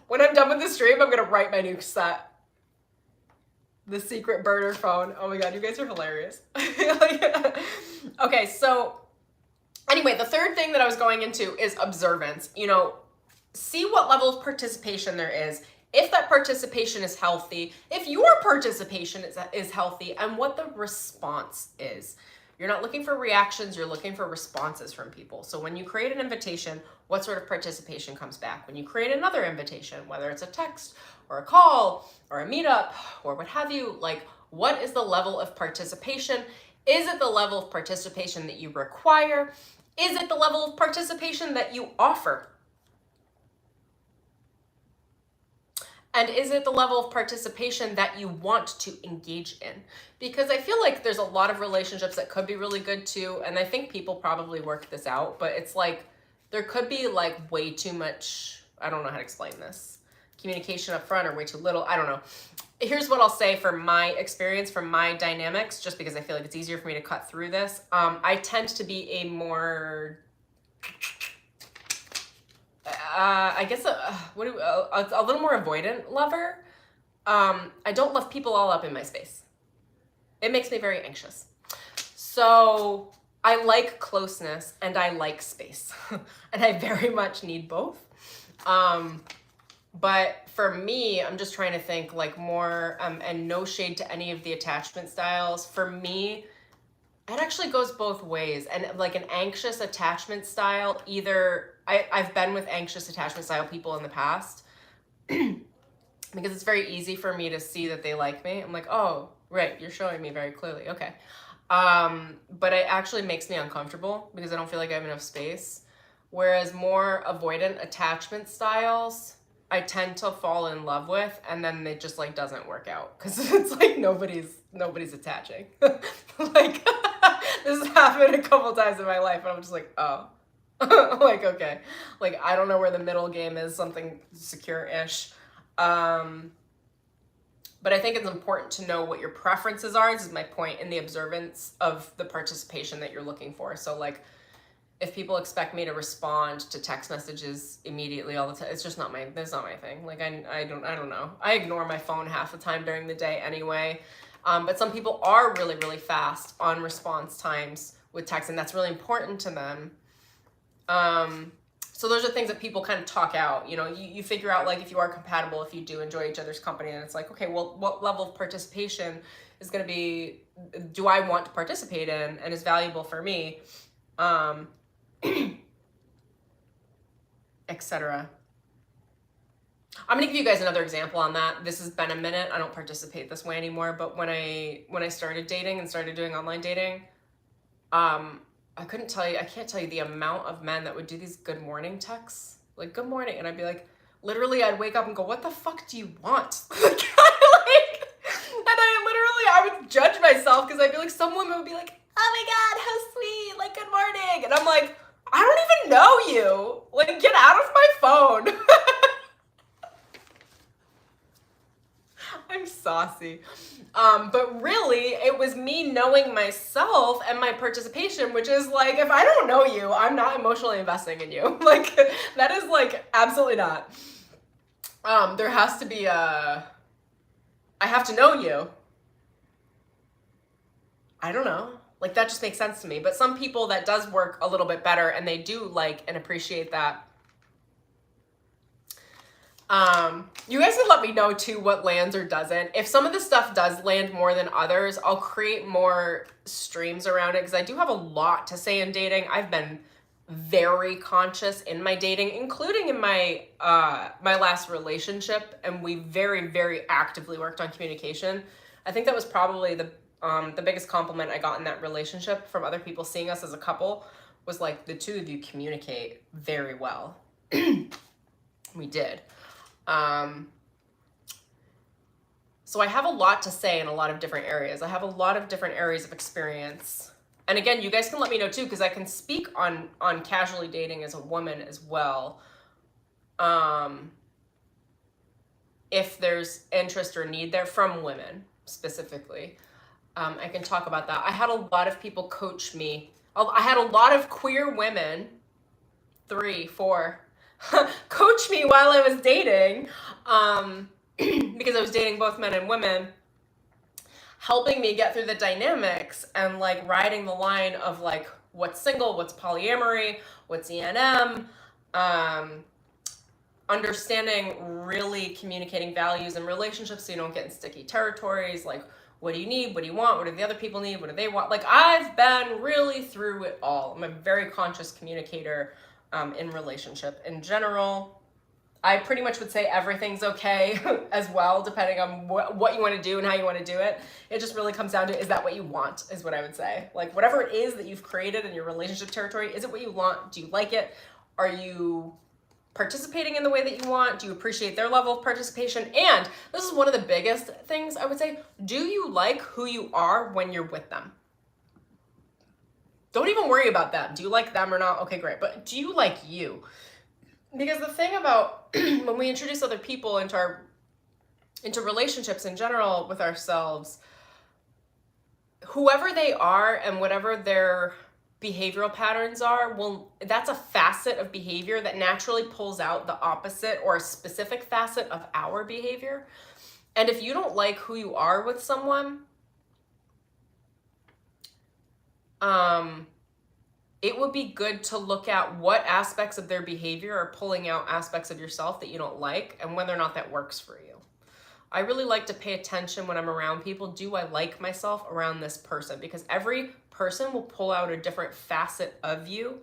when I'm done with the stream, I'm gonna write my new set. The secret burner phone. Oh my God, you guys are hilarious. Like, okay, so anyway, the third thing that I was going into is observance. You know, see what level of participation there is, if that participation is healthy, if your participation is healthy, and what the response is. You're not looking for reactions, you're looking for responses from people. So when you create an invitation, what sort of participation comes back? When you create another invitation, whether it's a text or a call or a meetup or what have you, like, what is the level of participation? Is it the level of participation that you require? Is it the level of participation that you offer? And is it the level of participation that you want to engage in? Because I feel like there's a lot of relationships that could be really good too, and I think people probably work this out, but it's like, there could be like way too much, I don't know how to explain this, communication up front or way too little, I don't know. Here's what I'll say for my experience, from my dynamics, just because I feel like it's easier for me to cut through this. I tend to be a more, I guess a little more avoidant lover. I don't love people all up in my space. It makes me very anxious. So I like closeness and I like space. And I very much need both. But for me, I'm just trying to think like more, and no shade to any of the attachment styles. For me, it actually goes both ways. And like an anxious attachment style, either I've been with anxious attachment style people in the past because it's very easy for me to see that they like me. I'm like, oh, right, you're showing me very clearly. Okay. But it actually makes me uncomfortable because I don't feel like I have enough space. Whereas more avoidant attachment styles, I tend to fall in love with, and then it just like doesn't work out because it's like nobody's attaching. Like this has happened a couple times in my life, and I'm just like, oh. Like, okay, like I don't know where the middle game is, something secure-ish. But I think it's important to know what your preferences are. This is my point, in the observance of the participation that you're looking for. So like, if people expect me to respond to text messages immediately all the time, it's just not that's not my thing. Like I don't know. I ignore my phone half the time during the day anyway. But some people are really, really fast on response times with text, and that's really important to them. So those are things that people kind of talk out, you know, you figure out like if you are compatible, if you do enjoy each other's company, and it's like, okay, well, what level of participation is going to be, do I want to participate in and is valuable for me, etc. I'm going to give you guys another example on that. This has been a minute. I don't participate this way anymore, but when I started dating and started doing online dating, I can't tell you the amount of men that would do these good morning texts, like good morning. And I'd be like, literally I'd wake up and go, what the fuck do you want? Like, I would judge myself because I'd be like, some women would be like, oh my God, how sweet, like good morning. And I'm like, I don't even know you. Like, get out of my phone. I'm saucy. But really, it was me knowing myself and my participation, which is like, if I don't know you, I'm not emotionally investing in you. Like, that is like, absolutely not. There has to be I have to know you. I don't know. Like, that just makes sense to me. But some people that does work a little bit better, and they do like and appreciate that. You guys can let me know too what lands or doesn't. If some of the stuff does land more than others, I'll create more streams around it because I do have a lot to say in dating. I've been very conscious in my dating, including in my my last relationship, and we very, very actively worked on communication. I think that was probably the biggest compliment I got in that relationship from other people seeing us as a couple was like, the two of you communicate very well. We did. So I have a lot to say in a lot of different areas. I have a lot of different areas of experience. And again, you guys can let me know too, because I can speak on casually dating as a woman as well. If there's interest or need there from women specifically. I can talk about that. I had a lot of people coach me. I had a lot of queer women, 3, 4, coach me while I was dating, because I was dating both men and women, helping me get through the dynamics and like riding the line of like what's single, what's polyamory, what's ENM, understanding really communicating values in relationships so you don't get in sticky territories, like what do you need, what do you want, what do the other people need, what do they want? Like I've been really through it all. I'm a very conscious communicator in relationship in general. I pretty much would say everything's okay as well, depending on what you want to do and how you want to do it. It just really comes down to, is that what you want, is what I would say. Like whatever it is that you've created in your relationship territory, is it what you want? Do you like it? Are you participating in the way that you want? Do you appreciate their level of participation? And this is one of the biggest things I would say, do you like who you are when you're with them? Don't even worry about that. Do you like them or not? Okay, great. But do you like you? Because the thing about when we introduce other people into relationships in general with ourselves, whoever they are and whatever their behavioral patterns are, well, that's a facet of behavior that naturally pulls out the opposite or a specific facet of our behavior. And if you don't like who you are with someone, it would be good to look at what aspects of their behavior are pulling out aspects of yourself that you don't like and whether or not that works for you. I really like to pay attention when I'm around people. Do I like myself around this person? Because every person will pull out a different facet of you.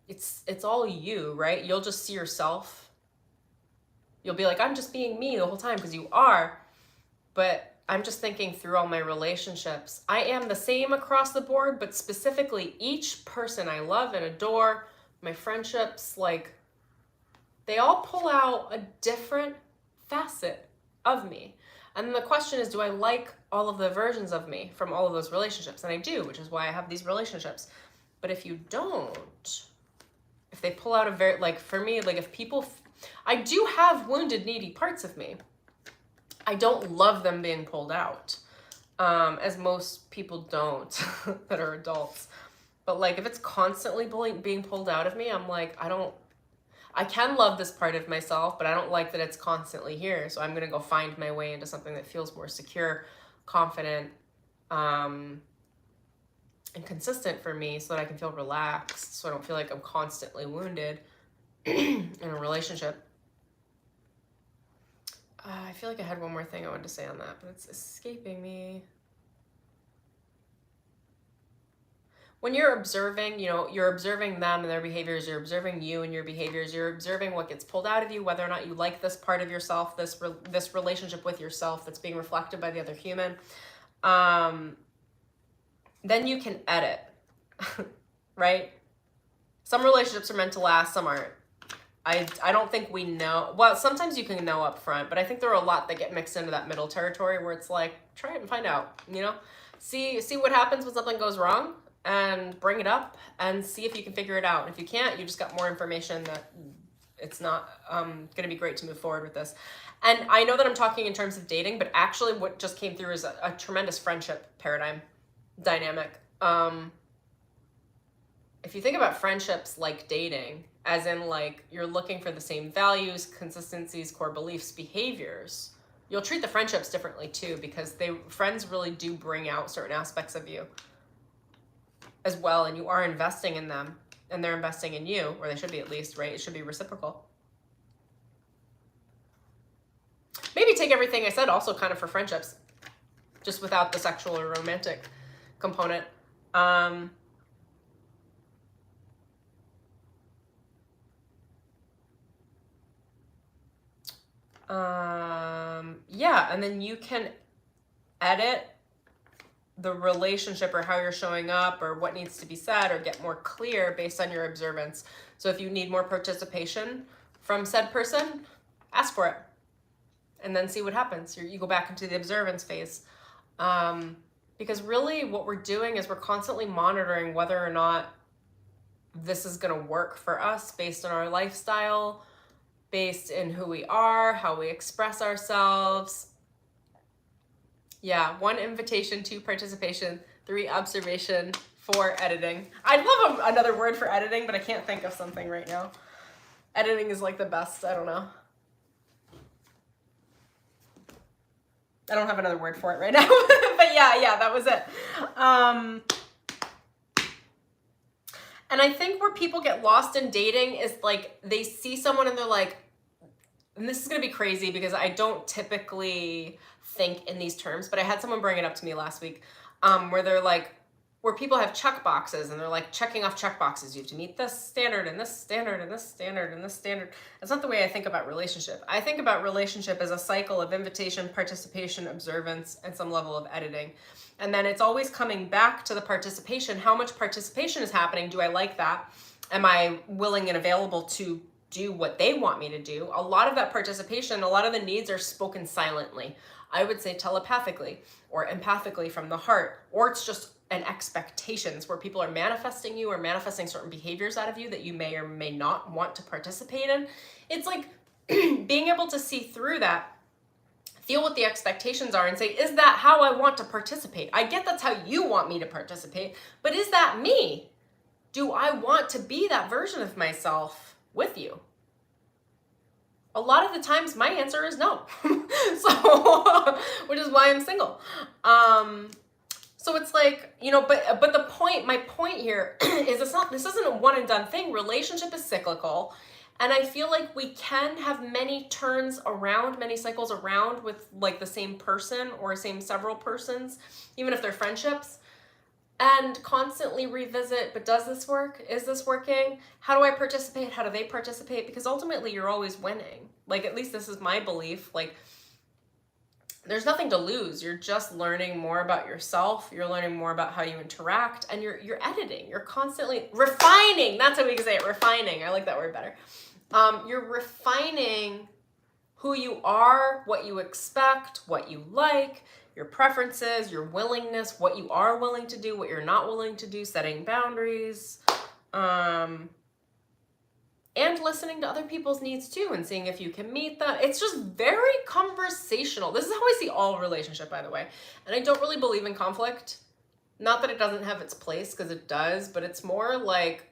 It's all you, right? You'll just see yourself. You'll be like, I'm just being me the whole time, because you are. But I'm just thinking through all my relationships. I am the same across the board, but specifically each person I love and adore, my friendships, like they all pull out a different facet of me. And then the question is, do I like all of the versions of me from all of those relationships? And I do, which is why I have these relationships. But if you don't, if they pull out a very, like for me, like if people, I do have wounded, needy parts of me. I don't love them being pulled out, as most people don't that are adults. But like if it's constantly being pulled out of me, I'm like, I can love this part of myself, but I don't like that it's constantly here. So I'm going to go find my way into something that feels more secure, confident, and consistent for me so that I can feel relaxed, so I don't feel like I'm constantly wounded in a relationship. I feel like I had one more thing I wanted to say on that, but it's escaping me. When you're observing, you're observing them and their behaviors, you're observing you and your behaviors, you're observing what gets pulled out of you, whether or not you like this part of yourself, this relationship with yourself that's being reflected by the other human. Then you can edit, right? Some relationships are meant to last, some aren't. I don't think we know. Well, sometimes you can know up front, but I think there are a lot that get mixed into that middle territory where it's like, try it and find out, See what happens when something goes wrong and bring it up and see if you can figure it out. And if you can't, you just got more information that it's not going to be great to move forward with this. And I know that I'm talking in terms of dating, but actually what just came through is a tremendous friendship paradigm dynamic. If you think about friendships like dating, as in like you're looking for the same values, consistencies, core beliefs, behaviors, you'll treat the friendships differently too, because friends really do bring out certain aspects of you as well, and you are investing in them and they're investing in you, or they should be at least, right? It should be reciprocal. Maybe take everything I said also kind of for friendships, just without the sexual or romantic component. Yeah, and then you can edit the relationship or how you're showing up or what needs to be said or get more clear based on your observance. So if you need more participation from said person, ask for it and then see what happens. You go back into the observance phase. Because really what we're doing is we're constantly monitoring whether or not this is going to work for us based on our lifestyle, based in who we are, how we express ourselves. Yeah, 1, invitation, 2, participation, 3, observation, 4, editing. I'd love another word for editing, but I can't think of something right now. Editing is like the best, I don't know. I don't have another word for it right now, but yeah, that was it. And I think where people get lost in dating is like they see someone and they're like, and this is going to be crazy because I don't typically think in these terms, but I had someone bring it up to me last week, where they're like, where people have check boxes and they're like checking off check boxes. You have to meet this standard and this standard and this standard and this standard. That's not the way I think about relationship. I think about relationship as a cycle of invitation, participation, observance, and some level of editing. And then it's always coming back to the participation. How much participation is happening? Do I like that? Am I willing and available to do what they want me to do? A lot of that participation, a lot of the needs are spoken silently. I would say telepathically or empathically from the heart, or it's just an expectations where people are manifesting you or manifesting certain behaviors out of you that you may or may not want to participate in. It's like being able to see through that, feel what the expectations are and say, is that how I want to participate? I get that's how you want me to participate, but is that me? Do I want to be that version of myself with you? A lot of the times my answer is no. So, which is why I'm single. So it's like, you know, but my point here is this isn't a one and done thing. Relationship is cyclical. And I feel like we can have many turns around, many cycles around with like the same person or same several persons, even if they're friendships, and constantly revisit, but does this work? Is this working? How do I participate? How do they participate? Because ultimately you're always winning. Like, at least this is my belief. Like, there's nothing to lose. You're just learning more about yourself. You're learning more about how you interact, and you're editing. You're constantly refining. That's how we can say it, refining. I like that word better. You're refining who you are, what you expect, what you like, your preferences, your willingness, what you are willing to do, what you're not willing to do, setting boundaries, and listening to other people's needs too and seeing if you can meet them. It's just very conversational. This is how I see all relationship, by the way. And I don't really believe in conflict. Not that it doesn't have its place, because it does, but it's more like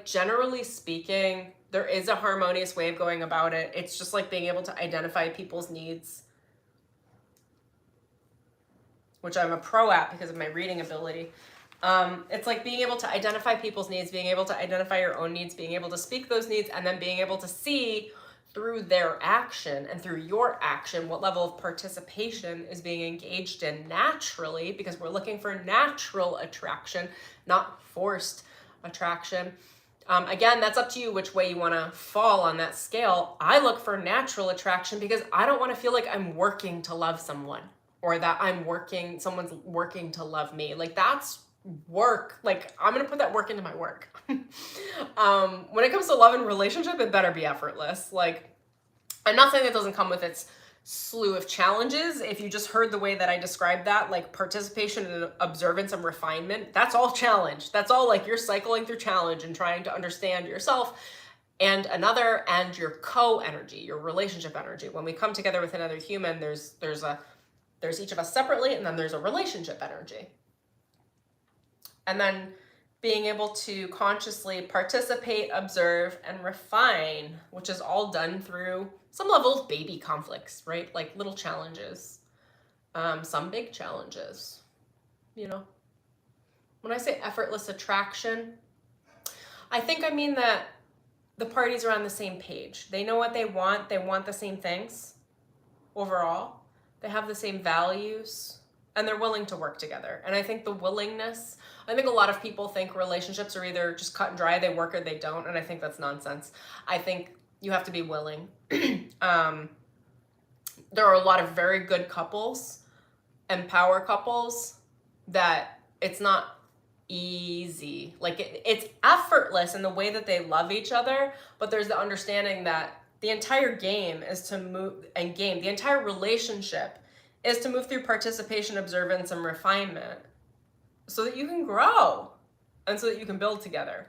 generally speaking, there is a harmonious way of going about it. It's just like being able to identify people's needs, which I'm a pro at because of my reading ability. It's like being able to identify people's needs, being able to identify your own needs, being able to speak those needs, and then being able to see through their action and through your action what level of participation is being engaged in naturally, because we're looking for natural attraction, not forced attraction. Again, that's up to you which way you want to fall on that scale. I look for natural attraction because I don't want to feel like I'm working to love someone, or that someone's working to love me. Like, that's work. Like, I'm going to put that work into my work. When it comes to love and relationship, it better be effortless. Like, I'm not saying it doesn't come with its slew of challenges. If you just heard the way that I described that, like participation and observance and refinement, that's all challenge. That's all like you're cycling through challenge and trying to understand yourself and another, and your co-energy, your relationship energy. When we come together with another human, there's each of us separately, and then there's a relationship energy. And then being able to consciously participate, observe, and refine, which is all done through some level of baby conflicts, right? Like little challenges, some big challenges, you know. When I say effortless attraction, I think I mean that the parties are on the same page. They know what they want the same things. overall. They have the same values, and they're willing to work together. And I think the willingness, I think a lot of people think relationships are either just cut and dry, they work or they don't, and I think that's nonsense. I think you have to be willing. There are a lot of very good couples and power couples that it's not easy. Like it's effortless in the way that they love each other, but there's the understanding that the entire game is to move, and the entire relationship is to move through participation, observance, and refinement so that you can grow and so that you can build together.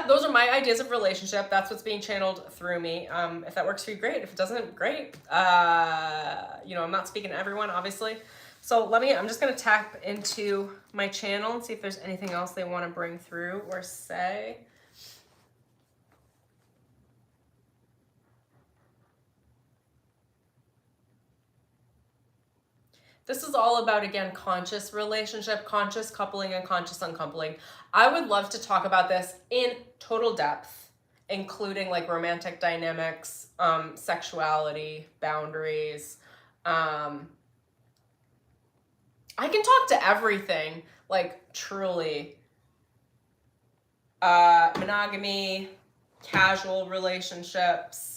Those are my ideas of relationship. That's what's being channeled through me. If that works for you, great. If it doesn't, great. I'm not speaking to everyone, obviously. So I'm just going to tap into my channel and see if there's anything else they want to bring through or say. This is all about, again, conscious relationship, conscious coupling, and conscious uncoupling. I would love to talk about this in total depth, including like romantic dynamics, sexuality, boundaries. I can talk to everything, like truly. Monogamy, casual relationships.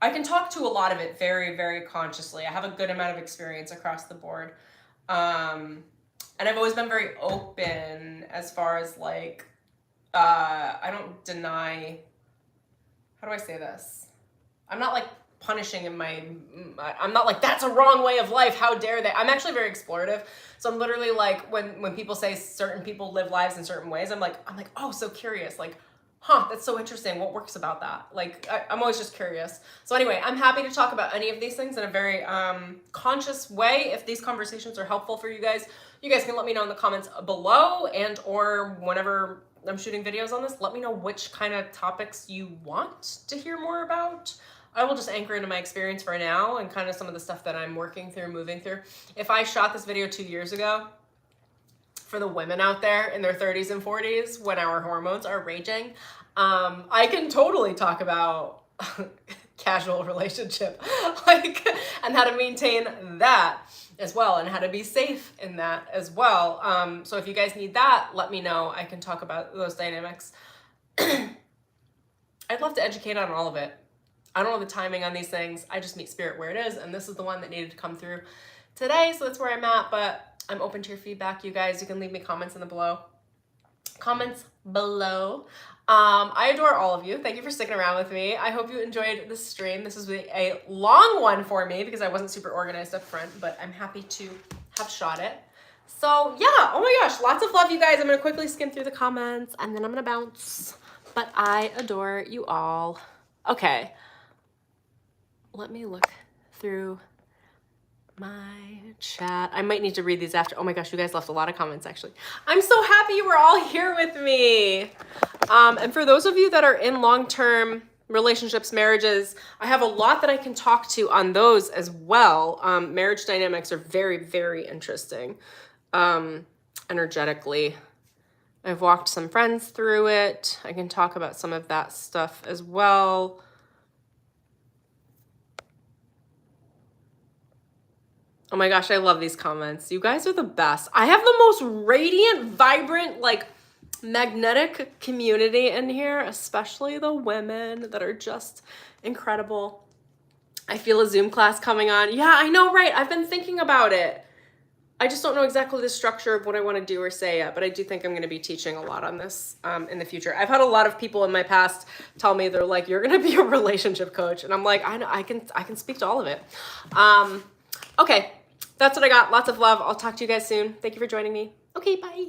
I can talk to a lot of it very, very consciously. I have a good amount of experience across the board. And I've always been very open as far as like, I don't deny, how do I say this? I'm not like punishing I'm not like, that's a wrong way of life, how dare they? I'm actually very explorative. So I'm literally like, when people say certain people live lives in certain ways, I'm like, oh, so curious. Like, that's so interesting. What works about that? Like, I'm always just curious. So anyway, I'm happy to talk about any of these things in a very conscious way. If these conversations are helpful for you guys can let me know in the comments below, and or whenever I'm shooting videos on this, let me know which kind of topics you want to hear more about. I will just anchor into my experience for now and kind of some of the stuff that I'm working through, moving through. If I shot this video 2 years ago, for the women out there in their 30s and 40s, when our hormones are raging, I can totally talk about casual relationship, and how to maintain that as well, and how to be safe in that as well. So if you guys need that, let me know. I can talk about those dynamics. I'd love to educate on all of it. I don't know the timing on these things. I just meet spirit where it is, and this is the one that needed to come through today, so that's where I'm at. But I'm open to your feedback, you guys. You can leave me comments below. I adore all of you. Thank you for sticking around with me. I hope you enjoyed this stream. This was a long one for me because I wasn't super organized up front, but I'm happy to have shot it. So yeah, oh my gosh, lots of love, you guys. I'm gonna quickly skim through the comments and then I'm gonna bounce. But I adore you all. Okay, let me look through my chat. I might need to read these after. Oh my gosh, you guys left a lot of comments actually. I'm so happy you were all here with me. And for those of you that are in long-term relationships, marriages, I have a lot that I can talk to on those as well. Marriage dynamics are very, very interesting energetically. I've walked some friends through it. I can talk about some of that stuff as well. Oh my gosh, I love these comments. You guys are the best. I have the most radiant, vibrant, like magnetic community in here, especially the women that are just incredible. I feel a Zoom class coming on. Yeah, I know, right? I've been thinking about it. I just don't know exactly the structure of what I want to do or say yet, but I do think I'm going to be teaching a lot on this in the future. I've had a lot of people in my past tell me, they're like, you're going to be a relationship coach. And I'm like, I know, I can speak to all of it. Okay, that's what I got. Lots of love. I'll talk to you guys soon. Thank you for joining me. Okay, bye.